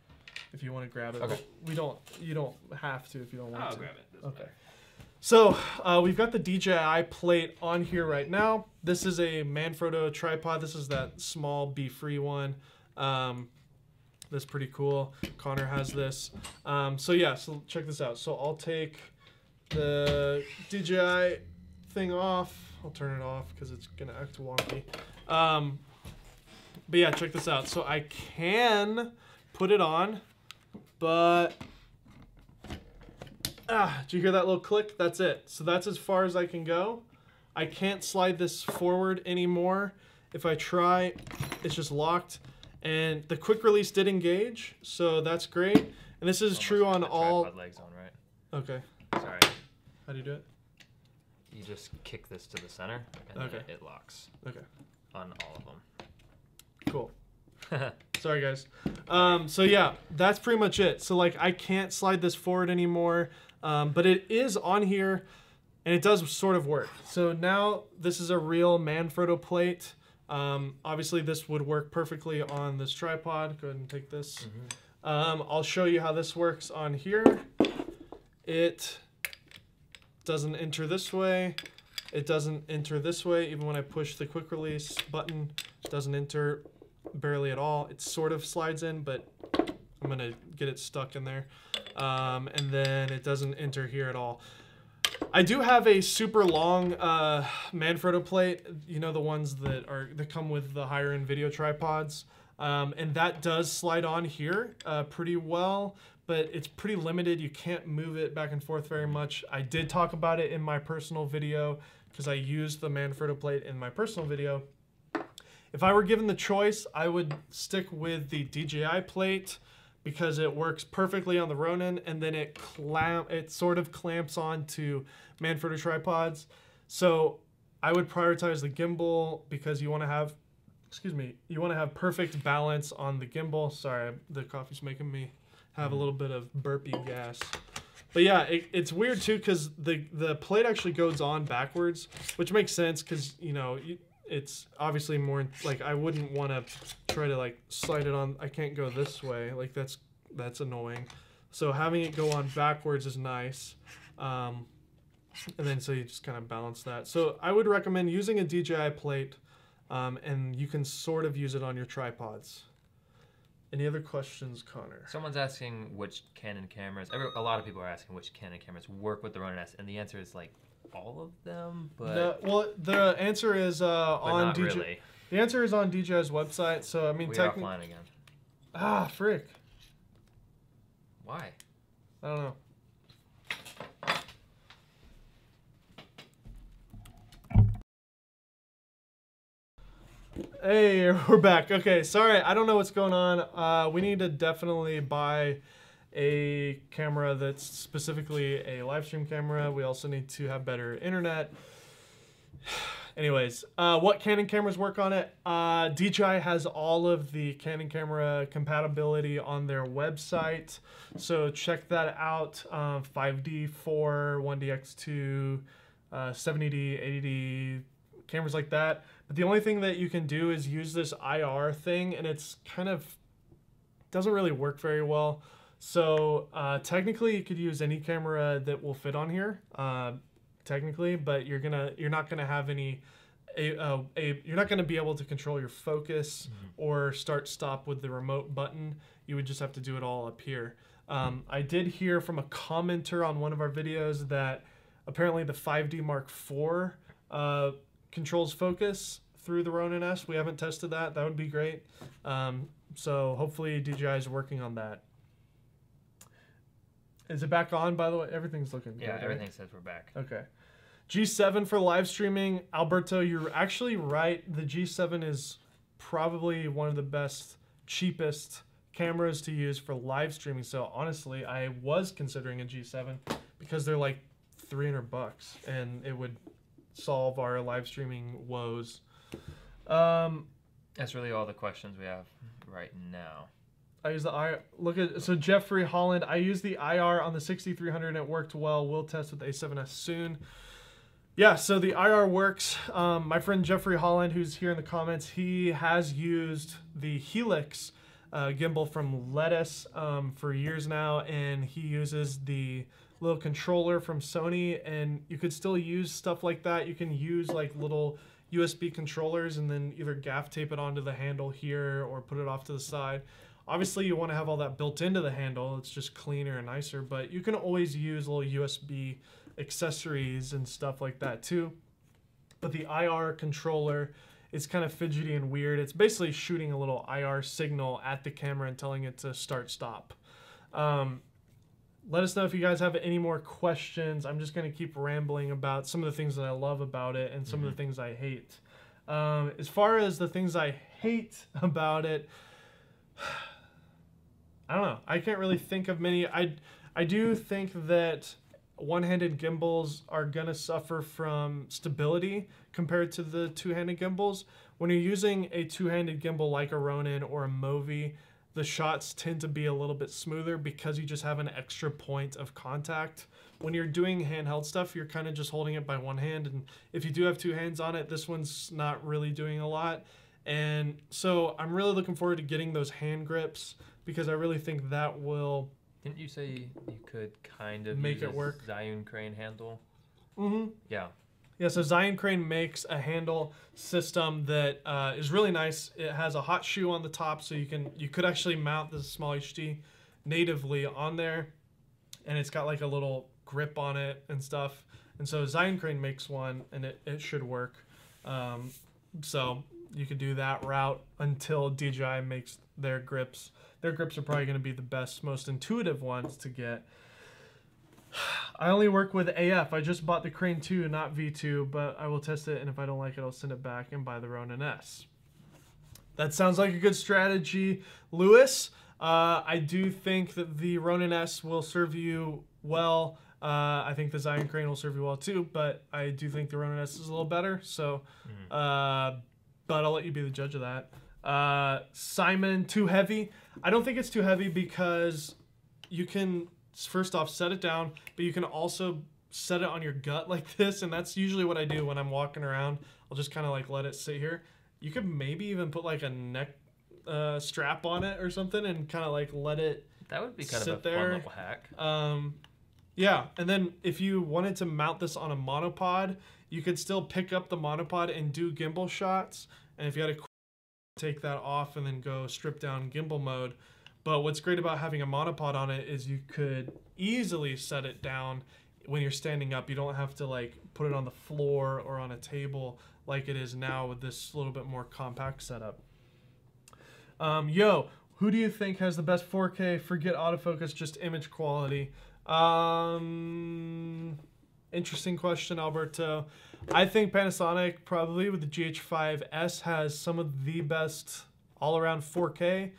If you want to grab it, okay. You don't have to if you don't want to. I'll grab it. Doesn't okay. matter. So we've got the DJI plate on here right now. This is a Manfrotto tripod. This is that small Be-Free one. That's pretty cool. Connor has this. So check this out. So I'll take the DJI thing off. I'll turn it off because it's gonna act wonky. But yeah, check this out. So I can put it on, but did you hear that little click? That's it. So that's as far as I can go. I can't slide this forward anymore. If I try, it's just locked. And the quick release did engage, so that's great. And this is true on all. Tripod legs on, right? Okay. Sorry. How do you do it? You just kick this to the center, and then it locks. Okay. On all of them. Cool. Sorry, guys. So yeah, that's pretty much it. So like, I can't slide this forward anymore, but it is on here, and it does sort of work. So now this is a real Manfrotto plate. Obviously, this would work perfectly on this tripod. Go ahead and take this. I'll show you how this works on here. It doesn't enter this way. It doesn't enter this way. Even when I push the quick release button, it doesn't enter barely at all. It sort of slides in, but I'm gonna get it stuck in there. And then it doesn't enter here at all. I do have a super long Manfrotto plate, you know, the ones that come with the higher end video tripods, and that does slide on here pretty well, but it's pretty limited. You can't move it back and forth very much. I did talk about it in my personal video because I used the Manfrotto plate in my personal video. If I were given the choice, I would stick with the DJI plate because it works perfectly on the Ronin, and then it sort of clamps onto Manfrotto tripods. So I would prioritize the gimbal because you want to have, you want to have perfect balance on the gimbal. Sorry, the coffee's making me have a little bit of burpy gas. But yeah, it's weird too because the plate actually goes on backwards, which makes sense because, you know, it's obviously more like I wouldn't want to try to like slide it on. I can't go this way. Like that's annoying. So having it go on backwards is nice. And then so you just kind of balance that. So I would recommend using a DJI plate, and you can sort of use it on your tripods. Any other questions, Connor? Someone's asking which Canon cameras. A lot of people are asking which Canon cameras work with the Ronin-S, and the answer is like all of them. But well, the answer is on DJI. Really. The answer is on DJI's website. So I mean, we are offline again. Ah, frick. Why? I don't know. Hey, we're back. Okay, sorry, I don't know what's going on. We need to definitely buy a camera that's specifically a live stream camera. We also need to have better internet. Anyways, what Canon cameras work on it? DJI has all of the Canon camera compatibility on their website, so check that out. 5D, 4, 1DX2, 70D, 80D, cameras like that. But the only thing that you can do is use this IR thing, and it's kind of doesn't really work very well. So technically, you could use any camera that will fit on here. Technically, but you're not gonna have any you're not gonna be able to control your focus or stop with the remote button. You would just have to do it all up here. I did hear from a commenter on one of our videos that apparently the 5D Mark IV controls focus through the Ronin-S. We haven't tested that. That would be great. So hopefully DJI is working on that. Is it back on, by the way? Everything's looking good. Yeah, everything says we're back. Okay. G7 for live streaming. Alberto, you're actually right. The G7 is probably one of the best, cheapest cameras to use for live streaming. So honestly, I was considering a G7 because they're like $300 and it would solve our live streaming woes. That's really all the questions we have right now. I use the IR. Look at so Jeffrey Holland. I use the IR on the 6300 and it worked well. We'll test with the A7S soon. Yeah, so the IR works. My friend Jeffrey Holland, who's here in the comments, he has used the Helix gimbal from Lettuce for years now, and he uses the little controller from Sony, and you could still use stuff like that. You can use like little USB controllers and then either gaff tape it onto the handle here or put it off to the side. Obviously, you want to have all that built into the handle. It's just cleaner and nicer, but you can always use little USB accessories and stuff like that too. But the IR controller is kind of fidgety and weird. It's basically shooting a little IR signal at the camera and telling it to start stop. Let us know if you guys have any more questions. I'm just going to keep rambling about some of the things that I love about it and some of the things I hate. As far as the things I hate about it, I don't know. I can't really think of many. I do think that one-handed gimbals are going to suffer from stability compared to the two-handed gimbals. When you're using a two-handed gimbal like a Ronin or a Movi, the shots tend to be a little bit smoother because you just have an extra point of contact. When you're doing handheld stuff, you're kind of just holding it by one hand, and if you do have two hands on it, this one's not really doing a lot. And so I'm really looking forward to getting those hand grips because I really think that will... Didn't you say you could kind of make use it work? Zhiyun crane handle? Mm-hmm. Yeah. Yeah, so Zhiyun Crane makes a handle system that is really nice. It has a hot shoe on the top, so you could actually mount the small HD natively on there, and it's got like a little grip on it and stuff. And so Zhiyun Crane makes one, and it should work. So you could do that route until DJI makes their grips. Their grips are probably going to be the best, most intuitive ones to get. I only work with AF. I just bought the Crane 2, not V2, but I will test it, and if I don't like it, I'll send it back and buy the Ronin-S. That sounds like a good strategy, Lewis. I do think that the Ronin-S will serve you well. I think the Zhiyun Crane will serve you well too, but I do think the Ronin-S is a little better. So, but I'll let you be the judge of that. Simon, too heavy? I don't think it's too heavy because you can... First off, set it down, but you can also set it on your gut like this, and that's usually what I do when I'm walking around. I'll just kind of like let it sit here. You could maybe even put like a neck strap on it or something and kind of like let it That would be kind of a there. fun little hack. Yeah, and then if you wanted to mount this on a monopod, you could still pick up the monopod and do gimbal shots, and if you had a take that off and then go strip down gimbal mode. But what's great about having a monopod on it is you could easily set it down when you're standing up. You don't have to like put it on the floor or on a table like it is now with this little bit more compact setup. Yo, who do you think has the best 4K? Forget autofocus, just image quality. Interesting question, Alberto. I think Panasonic probably with the GH5S has some of the best all-around 4K.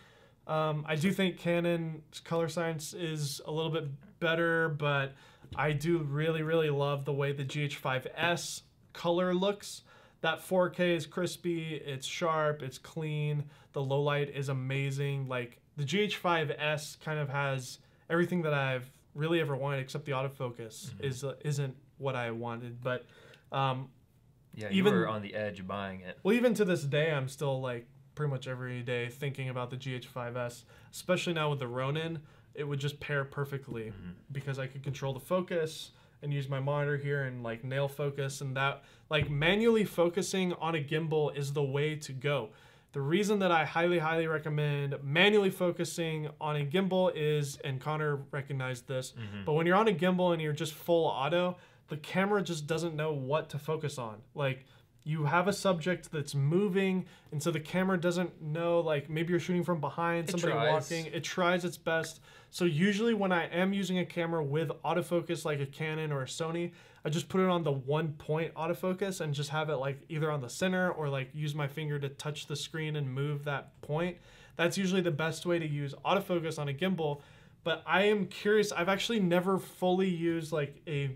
I do think Canon's color science is a little bit better, but I do really, really love the way the GH5S color looks. That 4K is crispy, it's sharp, it's clean, the low light is amazing. Like, the GH5S kind of has everything that I've really ever wanted, except the autofocus isn't what I wanted. But yeah, you were on the edge of buying it. Well, even to this day, I'm still like pretty much every day thinking about the GH5S, especially now with the Ronin. It would just pair perfectly because I could control the focus and use my monitor here and like nail focus, and that like manually focusing on a gimbal is the way to go. The reason that I highly, highly recommend manually focusing on a gimbal is, and Connor recognized this, but when you're on a gimbal and you're just full auto, the camera just doesn't know what to focus on. Like, you have a subject that's moving, and so the camera doesn't know, like, maybe you're shooting from behind, somebody walking. It tries its best. So usually when I am using a camera with autofocus like a Canon or a Sony, I just put it on the 1-point autofocus and just have it like either on the center or like use my finger to touch the screen and move that point. That's usually the best way to use autofocus on a gimbal. But I am curious, I've actually never fully used like a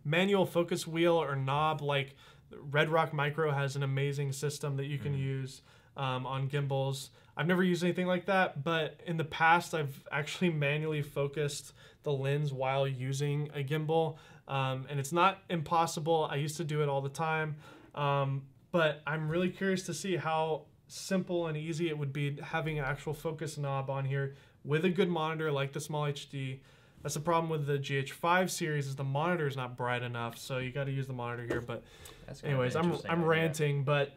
manual focus wheel or knob, like Red Rock Micro has an amazing system that you can use on gimbals. I've never used anything like that, but in the past I've actually manually focused the lens while using a gimbal, and it's not impossible. I used to do it all the time, but I'm really curious to see how simple and easy it would be having an actual focus knob on here with a good monitor like the Small HD. That's the problem with the GH5 series, is the monitor is not bright enough, so you got to use the monitor here. But anyways, I'm ranting. But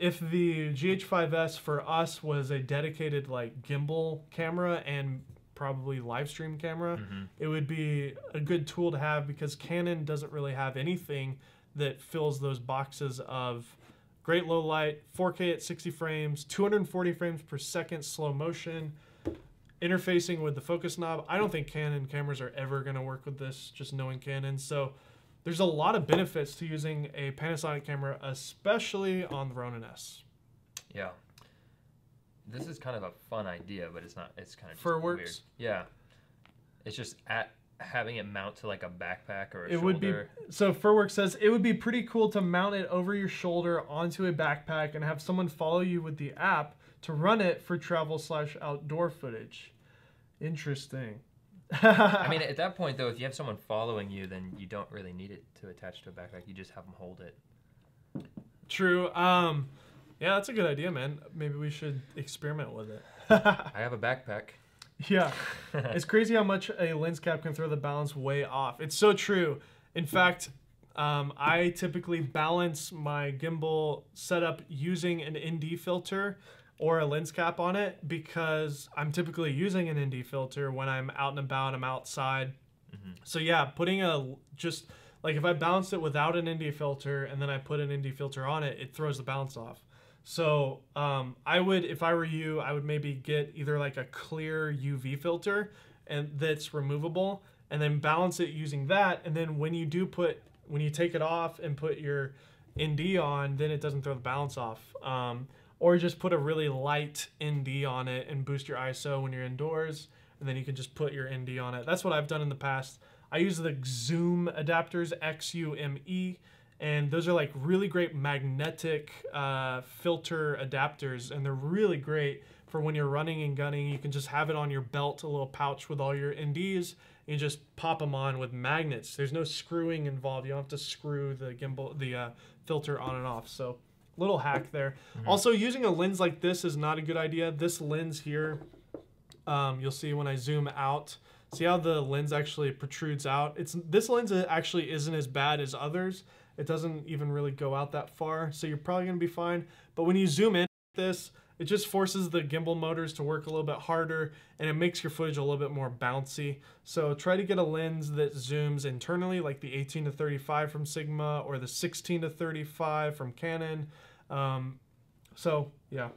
if the GH5S for us was a dedicated like gimbal camera and probably live stream camera, it would be a good tool to have, because Canon doesn't really have anything that fills those boxes of great low light, 4K at 60 frames, 240 frames per second slow motion, interfacing with the focus knob. I don't think Canon cameras are ever going to work with this, just knowing Canon. So there's a lot of benefits to using a Panasonic camera, especially on the Ronin-S. Yeah. This is kind of a fun idea, but it's not. It's kind of for weird. works. Yeah. It's just having it mount to like a backpack or a shoulder. Would be, so Furwork says it would be pretty cool to mount it over your shoulder onto a backpack and have someone follow you with the app to run it for travel/outdoor footage. Interesting. I mean, at that point though, if you have someone following you, then you don't really need it to attach to a backpack. You just have them hold it. True. Yeah, that's a good idea, man. Maybe we should experiment with it. I have a backpack. Yeah. It's crazy how much a lens cap can throw the balance way off. It's so true. In fact, I typically balance my gimbal setup using an ND filter or a lens cap on it, because I'm typically using an ND filter when I'm out and about, I'm outside. So yeah, putting just like if I balance it without an ND filter and then I put an ND filter on it, it throws the balance off. So I would, if I were you, I would maybe get either like a clear UV filter and that's removable, and then balance it using that. And then when you take it off and put your ND on, then it doesn't throw the balance off. Or just put a really light ND on it and boost your ISO when you're indoors, and then you can just put your ND on it. That's what I've done in the past. I use the Zoom adapters, XUME, and those are like really great magnetic filter adapters, and they're really great for when you're running and gunning. You can just have it on your belt, a little pouch with all your NDs, and you just pop them on with magnets. There's no screwing involved. You don't have to screw the gimbal, the filter on and off. So little hack there. Also, using a lens like this is not a good idea. This lens here, you'll see when I zoom out, see how the lens actually protrudes out? This lens actually isn't as bad as others. It doesn't even really go out that far, so you're probably gonna be fine. But when you zoom in like this, it just forces the gimbal motors to work a little bit harder, and it makes your footage a little bit more bouncy. So try to get a lens that zooms internally, like the 18-35 from Sigma or the 16-35 from Canon. So yeah.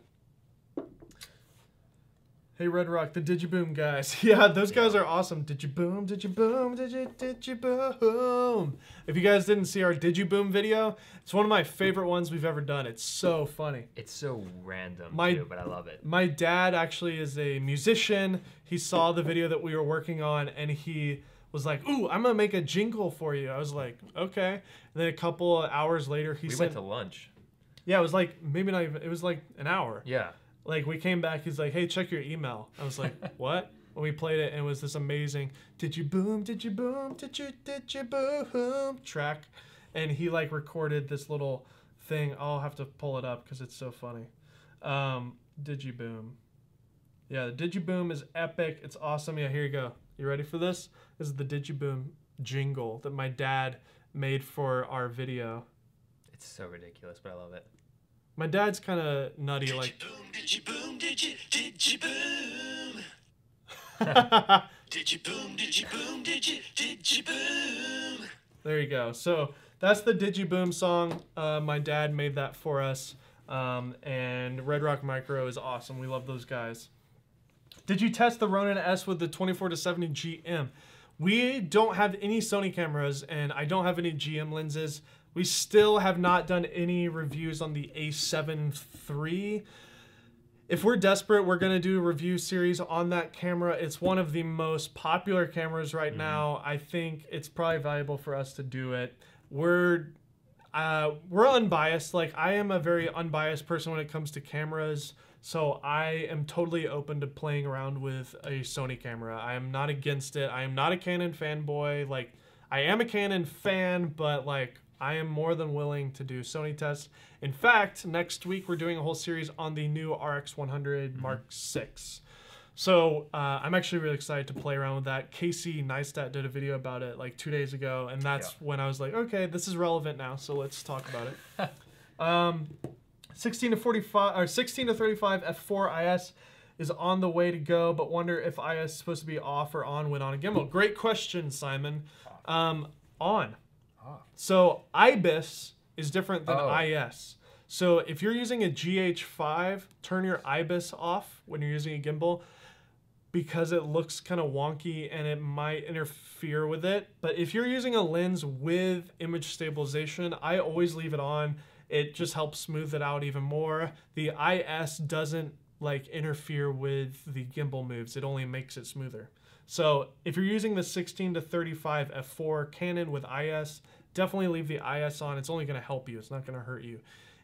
Hey Red Rock, the Digiboom guys. Yeah, those guys are awesome. Digiboom, Digiboom, Digiboom. If you guys didn't see our Digiboom video, it's one of my favorite ones we've ever done. It's so funny. It's so random too, but I love it. My dad actually is a musician. He saw the video that we were working on, and he was like, "Ooh, I'm gonna make a jingle for you." I was like, "Okay." And then a couple of hours later, we went to lunch. Yeah, it was like maybe not even. It was like an hour. Yeah. Like, we came back, he's like, "Hey, check your email." I was like, "What?" When we played it, and it was this amazing Digiboom, Digiboom, Digiboom track. And he, like, recorded this little thing. I'll have to pull it up because it's so funny. Digiboom. Yeah, the Digiboom is epic. It's awesome. Yeah, here you go. You ready for this? This is the Digiboom jingle that my dad made for our video. It's so ridiculous, but I love it. My dad's kind of nutty, Digiboom, like. Digiboom, Digiboom. Digiboom, Digiboom, Digiboom. There you go. So that's the Digiboom song. My dad made that for us. And Red Rock Micro is awesome. We love those guys. Did you test the Ronin-S with the 24-70 GM? We don't have any Sony cameras, and I don't have any GM lenses. We still have not done any reviews on the A7 III. if we're desperate, we're going to do a review series on that camera. It's one of the most popular cameras right now. I think it's probably valuable for us to do it. We're unbiased. Like, I am a very unbiased person when it comes to cameras. So I am totally open to playing around with a Sony camera. I am not against it. I am not a Canon fanboy. Like, I am a Canon fan, but like, I am more than willing to do Sony tests. In fact, next week we're doing a whole series on the new RX100 Mark VI. So I'm actually really excited to play around with that. Casey Neistat did a video about it like 2 days ago, and that's when I was like, okay, this is relevant now, so let's talk about it. 16 to 45 or 16 to 35 f4 IS is on the way to go, but wonder if IS is supposed to be off or on when on a gimbal. Great question, Simon. On. So IBIS is different than IS. So if you're using a GH5, turn your IBIS off when you're using a gimbal because it looks kind of wonky and it might interfere with it. But if you're using a lens with image stabilization, I always leave it on. It just helps smooth it out even more. The IS doesn't like interfere with the gimbal moves. It only makes it smoother. So if you're using the 16 to 35 f4 Canon with IS, definitely leave the IS on. It's only going to help you. It's not going to hurt you.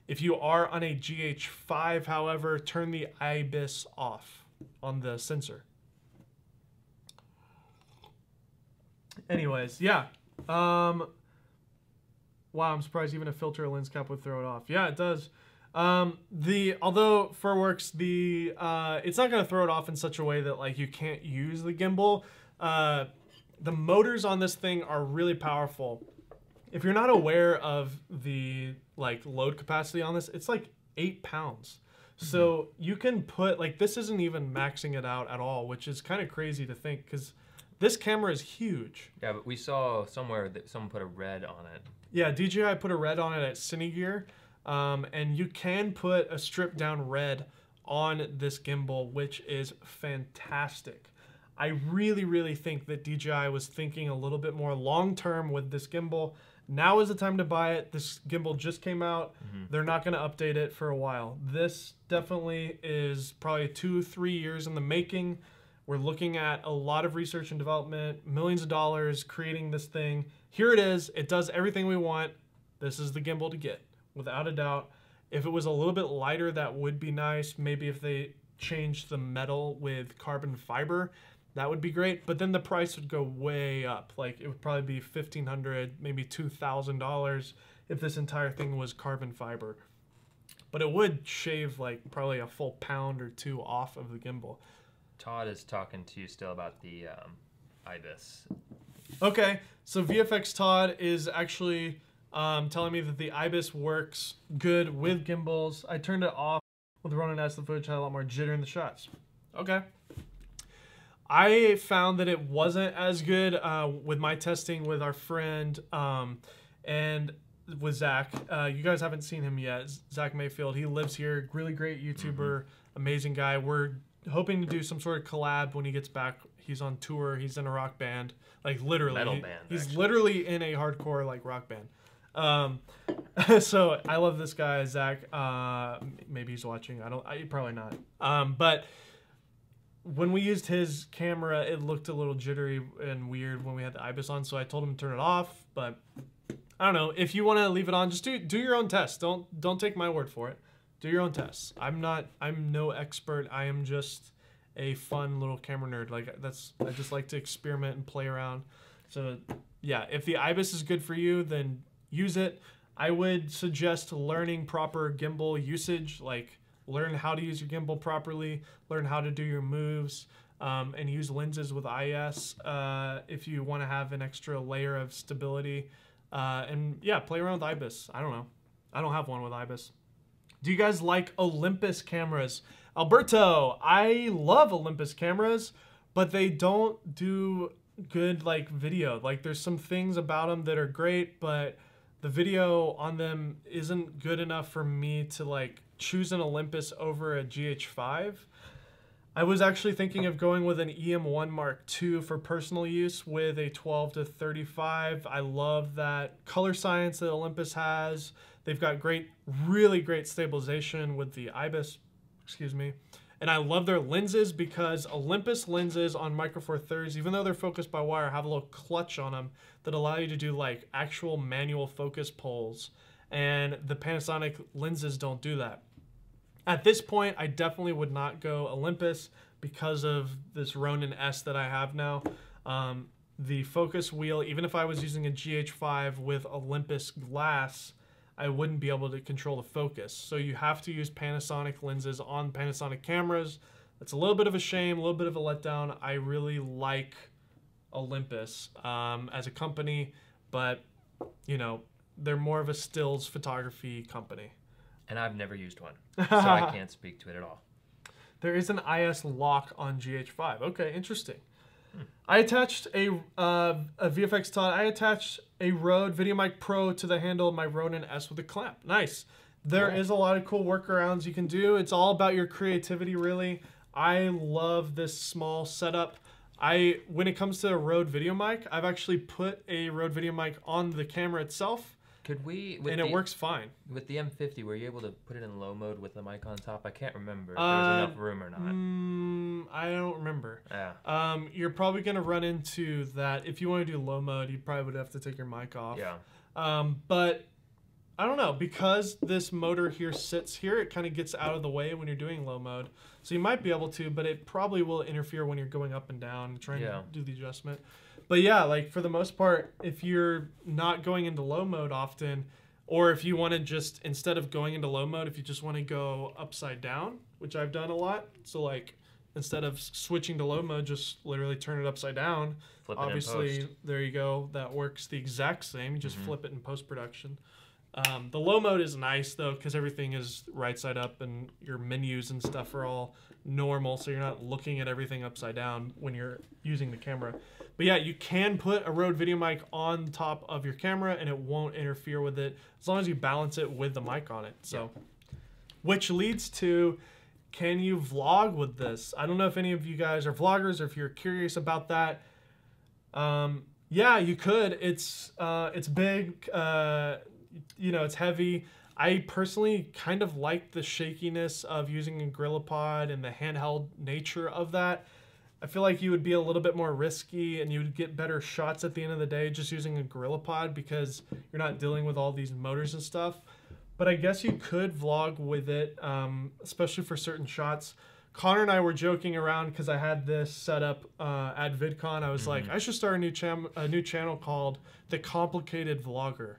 If you are on a GH5, however, turn the IBIS off on the sensor. Anyways, yeah. Wow, I'm surprised even a filter or lens cap would throw it off. Yeah, it does. Although Furworks, it's not going to throw it off in such a way that like you can't use the gimbal. The motors on this thing are really powerful. If you're not aware of the like load capacity on this, it's like 8 pounds. So you can put like, this isn't even maxing it out at all, which is kind of crazy to think because this camera is huge. Yeah, but we saw somewhere that someone put a red on it. Yeah, DJI put a red on it at Cinegear. And you can put a stripped down red on this gimbal, which is fantastic. I really, really think that DJI was thinking a little bit more long-term with this gimbal. Now is the time to buy it. This gimbal just came out. They're not going to update it for a while. This definitely is probably 2-3 years in the making. We're looking at a lot of research and development, millions of dollars creating this thing. Here it is. It does everything we want. This is the gimbal to get. Without a doubt. If it was a little bit lighter, that would be nice. Maybe if they changed the metal with carbon fiber, that would be great. But then the price would go way up. Like it would probably be $1,500, maybe $2,000 if this entire thing was carbon fiber. But it would shave like probably a full pound or 2 off of the gimbal. Todd is talking to you still about the IBIS. Okay, so VFX Todd is actually telling me that the IBIS works good with gimbals. I turned it off with the Ronin-S. The footage had a lot more jitter in the shots. Okay. I found that it wasn't as good with my testing with our friend and with Zach. You guys haven't seen him yet. Zach Mayfield. He lives here. Really great YouTuber. Amazing guy. We're hoping to do some sort of collab when he gets back. He's on tour. He's in a rock band. Like literally. Metal band. He's literally in a hardcore like rock band. So I love this guy, Zach. Maybe he's watching. Probably not. But when we used his camera, it looked a little jittery and weird when we had the IBIS on. So I told him to turn it off. But I don't know. If you want to leave it on, just do your own tests. Don't take my word for it. Do your own tests. I'm no expert. I am just a fun little camera nerd. Like I just like to experiment and play around. So yeah, if the IBIS is good for you, then use it. I would suggest learning proper gimbal usage, like learn how to use your gimbal properly, learn how to do your moves, and use lenses with IS if you want to have an extra layer of stability. And yeah, play around with IBIS. I don't know. I don't have one with IBIS. Do you guys like Olympus cameras? Alberto, I love Olympus cameras, but they don't do good like video. Like there's some things about them that are great, but the video on them isn't good enough for me to like choose an Olympus over a GH5. I was actually thinking of going with an EM1 Mark II for personal use with a 12 to 35. I love that color science that Olympus has. They've got really great stabilization with the IBIS. excuse me. And I love their lenses because Olympus lenses on Micro Four Thirds, even though they're focused by wire, have a little clutch on them that allow you to do like actual manual focus pulls. And the Panasonic lenses don't do that. At this point, I definitely would not go Olympus because of this Ronin-S that I have now. The focus wheel, even if I was using a GH5 with Olympus glass, I wouldn't be able to control the focus. So you have to use Panasonic lenses on Panasonic cameras. It's a little bit of a shame, a little bit of a letdown. I really like Olympus as a company, but you know, they're more of a stills photography company. And I've never used one, so I can't speak to it at all. There is an IS lock on GH5. Okay, interesting. I attached a VFX Todd. I attached a Rode VideoMic Pro to the handle of my Ronin-S with a clamp. Nice. There is a lot of cool workarounds you can do. It's all about your creativity, really. I love this small setup. When it comes to a Rode VideoMic, I've actually put a Rode VideoMic on the camera itself. Could we? And it works fine. With the M50, were you able to put it in low mode with the mic on top? I can't remember if there was enough room or not. I don't remember. Yeah. You're probably going to run into that. If you want to do low mode, you probably would have to take your mic off. Yeah. But I don't know. Because this motor here sits here, it kind of gets out of the way when you're doing low mode. So you might be able to, but it probably will interfere when you're going up and down, trying to do the adjustment. But yeah, like for the most part, if you're not going into low mode often, or if you want to just, instead of going into low mode, if you just want to go upside down, which I've done a lot. So like, instead of switching to low mode, just literally turn it upside down. Flip it Obviously, in post. there you go. That works the exact same. You just flip it in post-production. The low mode is nice though, because everything is right side up and your menus and stuff are all normal, so you're not looking at everything upside down when you're using the camera. But yeah, you can put a Rode VideoMic on top of your camera and it won't interfere with it as long as you balance it with the mic on it. So, which leads to, can you vlog with this? I don't know if any of you guys are vloggers or if you're curious about that. Yeah, you could. It's big. You know, it's heavy. I personally kind of like the shakiness of using a GorillaPod and the handheld nature of that. I feel like you would be a little bit more risky and you would get better shots at the end of the day just using a GorillaPod because you're not dealing with all these motors and stuff. But I guess you could vlog with it, especially for certain shots. Connor and I were joking around because I had this set up at VidCon. I was like, I should start a new channel called The Complicated Vlogger.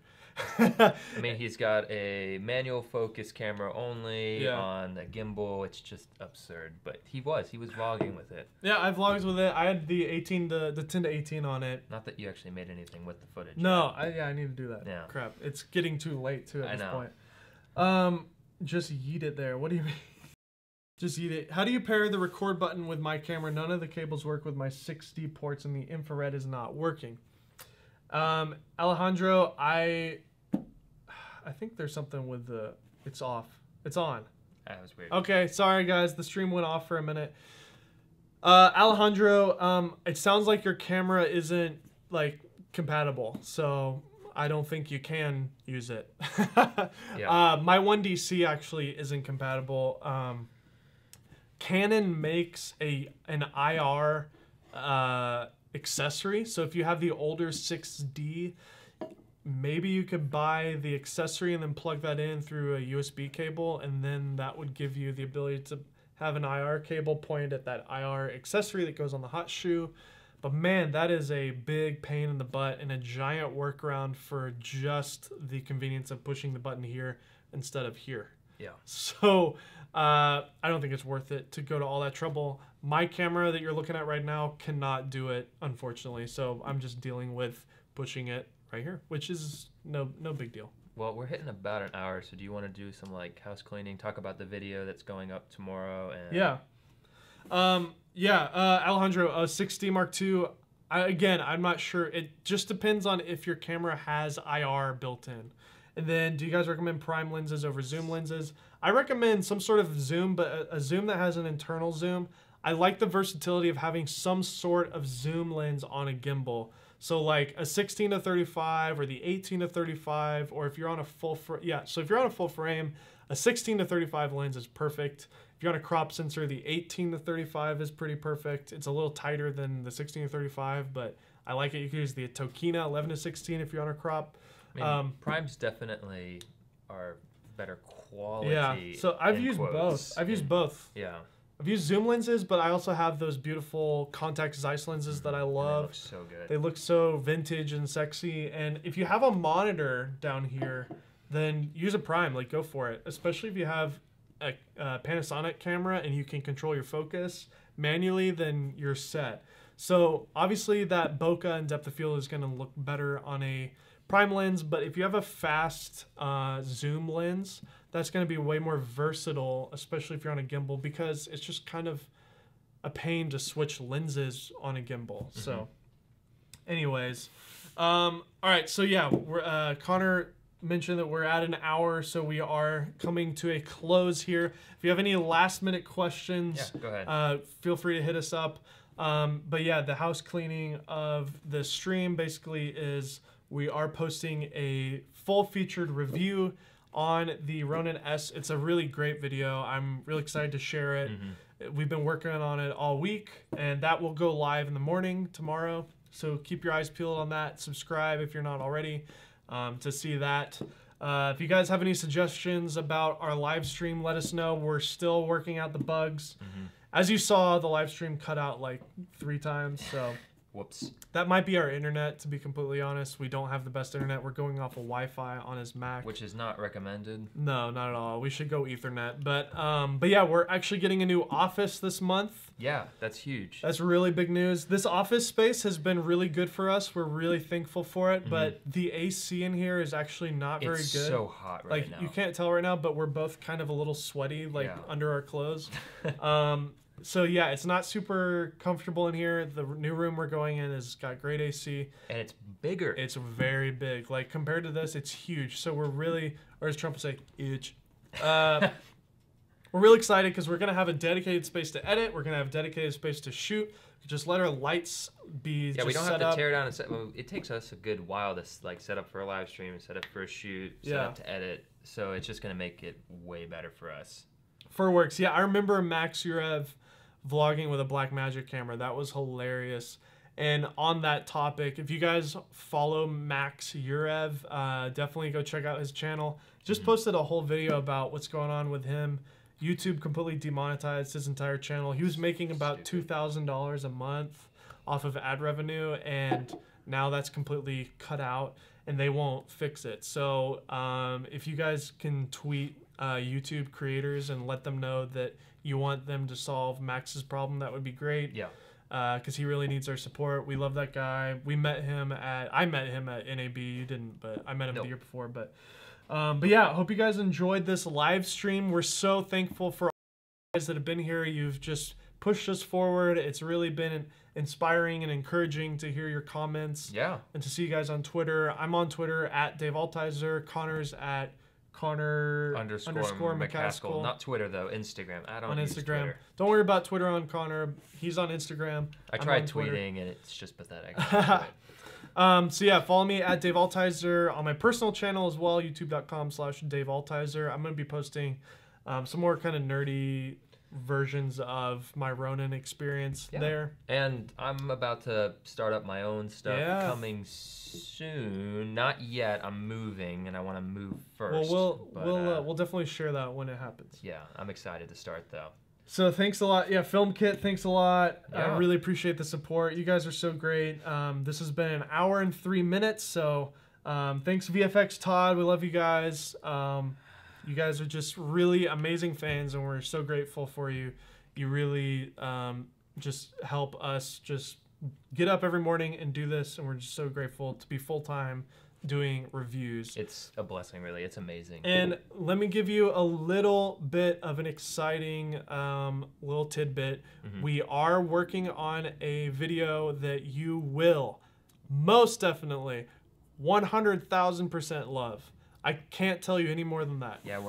I mean, he's got a manual focus camera only on the gimbal. It's just absurd, but he was vlogging with it. Yeah, I vlogged with it. I had the 10 to 18 on it. Not that you actually made anything with the footage. No, I need to do that. Yeah. Crap, it's getting too late too at this know. point. Just yeet it there. What do you mean? Just yeet it. How do you pair the record button with my camera? None of the cables work with my 6D ports and the infrared is not working. Alejandro, I think there's something with the, it's off. It's on. That was weird. Okay, sorry guys, the stream went off for a minute. Alejandro, it sounds like your camera isn't like compatible, so I don't think you can use it. My 1DC actually isn't compatible. Canon makes an IR accessory, so if you have the older 6D, maybe you could buy the accessory and then plug that in through a USB cable, and then that would give you the ability to have an IR cable pointed at that IR accessory that goes on the hot shoe. But man, that is a big pain in the butt and a giant workaround for just the convenience of pushing the button here instead of here. Yeah. So I don't think it's worth it to go to all that trouble. My camera that you're looking at right now cannot do it, unfortunately. So I'm just dealing with pushing it right here, which is no big deal. Well, we're hitting about an hour, so do you want to do some like house cleaning, talk about the video that's going up tomorrow? And Alejandro, 6D Mark II. Again, I'm not sure. It just depends on if your camera has IR built in. And then, do you guys recommend prime lenses over zoom lenses? I recommend some sort of zoom, but a zoom that has an internal zoom. I like the versatility of having some sort of zoom lens on a gimbal. So like a 16-35 or the 18-35, or if you're on a full so if you're on a full frame, a 16-35 lens is perfect. If you're on a crop sensor, the 18-35 is pretty perfect. It's a little tighter than the 16-35, but I like it. You can use the Tokina 11-16 if you're on a crop. Primes definitely are better quality. Yeah, so I've used both. I've used both. Yeah. I've used zoom lenses, but I also have those beautiful contact Zeiss lenses that I love. They look so good. They look so vintage and sexy. And if you have a monitor down here, then use a prime. Like, go for it. Especially if you have a Panasonic camera and you can control your focus manually, then you're set. So obviously that bokeh and depth of field is going to look better on a prime lens, but if you have a fast zoom lens, that's going to be way more versatile, especially if you're on a gimbal, because it's just kind of a pain to switch lenses on a gimbal. So anyways, all right, so yeah, we're, Connor mentioned that we're at an hour, so we are coming to a close here. If you have any last minute questions, go ahead. Feel free to hit us up. But yeah, the house cleaning of the stream basically is we are posting a full featured review on the Ronin-S. It's a really great video. I'm really excited to share it. We've been working on it all week, and that will go live in the morning tomorrow. So keep your eyes peeled on that. Subscribe if you're not already to see that. If you guys have any suggestions about our live stream, let us know. We're still working out the bugs. As you saw, the live stream cut out like 3 times, so whoops. That might be our internet, to be completely honest. We don't have the best internet. We're going off of Wi-Fi on his Mac. Which is not recommended. No, not at all. We should go Ethernet. But yeah, we're actually getting a new office this month. Yeah, that's huge. That's really big news. This office space has been really good for us. We're really thankful for it. But the AC in here is actually not very good. It's so hot right now. You can't tell right now, but we're both kind of a little sweaty, like under our clothes. So yeah, it's not super comfortable in here. The new room we're going in has got great AC. And it's bigger. It's very big. Like, compared to this, it's huge. So we're really, or as Trump would say, huge. We're really excited because we're going to have a dedicated space to edit. We're going to have dedicated space to shoot. Just let our lights be we don't have to tear down and set. Well, it takes us a good while to like set up for a live stream, set up for a shoot, set up to edit. So it's just going to make it way better for us. For works. Yeah, I remember Max Yurev vlogging with a Blackmagic camera. That was hilarious. And on that topic, if you guys follow Max Yurev, definitely go check out his channel. Just posted a whole video about what's going on with him. YouTube completely demonetized his entire channel. He was making about $2,000 a month off of ad revenue, and now that's completely cut out, and they won't fix it. So if you guys can tweet YouTube creators and let them know that you want them to solve Max's problem, that would be great. Yeah. Because he really needs our support. We love that guy. I met him at NAB. You didn't, but I met him the year before. But yeah, I hope you guys enjoyed this live stream. We're so thankful for all you guys that have been here. You've just pushed us forward. It's really been inspiring and encouraging to hear your comments. Yeah. And to see you guys on Twitter. I'm on Twitter at Dave Altizer. Connor's at Connor underscore McCaskill. Not Twitter though, Instagram. I don't use Instagram. Twitter. Don't worry about Twitter on Connor. He's on Instagram. I tried tweeting and it's just pathetic. So yeah, follow me at Dave Altizer on my personal channel as well, youtube.com/Dave Altizer. I'm going to be posting some more kind of nerdy versions of my Ronin experience there. And I'm about to start up my own stuff coming soon. Not yet. I'm moving and I want to move first. Well, we'll definitely share that when it happens. Yeah, I'm excited to start though. So thanks a lot. Yeah, Film Kit, thanks a lot. I really appreciate the support. You guys are so great. This has been an hour and 3 minutes. So thanks VFX Todd. We love you guys. You guys are just really amazing fans, and we're so grateful for you. You really just help us just get up every morning and do this, and we're just so grateful to be full-time doing reviews. It's a blessing, really. It's amazing. And let me give you a little bit of an exciting little tidbit. We are working on a video that you will most definitely 100,000% love. I can't tell you any more than that. Yeah,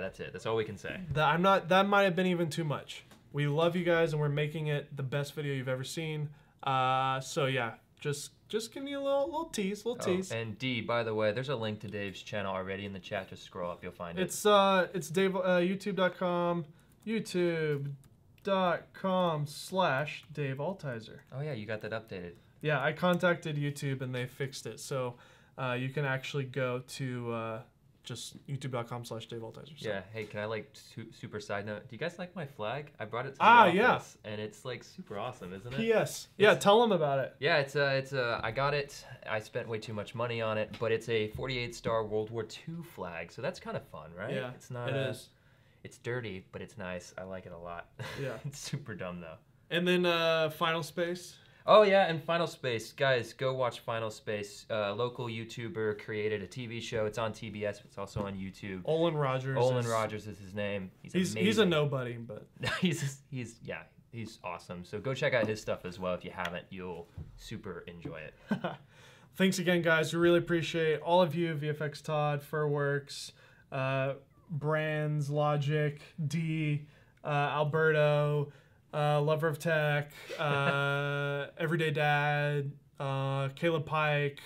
that's it. That's all we can say. That might have been even too much. We love you guys, and we're making it the best video you've ever seen. So yeah, Just giving you a little tease, tease. And D, by the way, there's a link to Dave's channel already in the chat. Just scroll up, you'll find it. It's Dave, YouTube.com, YouTube.com/Dave Altizer. Oh yeah, you got that updated. Yeah, I contacted YouTube and they fixed it, so you can actually go to just youtube.com/Dave Altizer. So. Yeah. Hey, can I like super side note? Do you guys like my flag? I brought it to the office, and it's like super awesome, isn't it? Yes. Yeah. Tell them about it. Yeah, it's I got it. I spent way too much money on it, but it's a 48-star World War II flag, so that's kind of fun, right? Yeah. It's not. It is. It's dirty, but it's nice. I like it a lot. Yeah. It's super dumb though. And then Final Space. Oh yeah, and Final Space, guys, go watch Final Space. Local YouTuber created a TV show. It's on TBS. It's also on YouTube. Olin Rogers. Olin Rogers is his name. He's a nobody, but he's awesome. So go check out his stuff as well. If you haven't, you'll super enjoy it. Thanks again, guys. We really appreciate all of you, VFX Todd, Furworks, Brands, Logic, D, Alberto. Lover of Tech, Everyday Dad, Caleb Pike,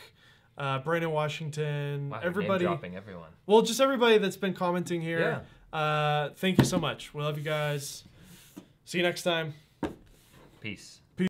Brandon Washington, wow, everybody. Name dropping everyone. Well, just everybody that's been commenting here. Yeah. Thank you so much. We love you guys. See you next time. Peace.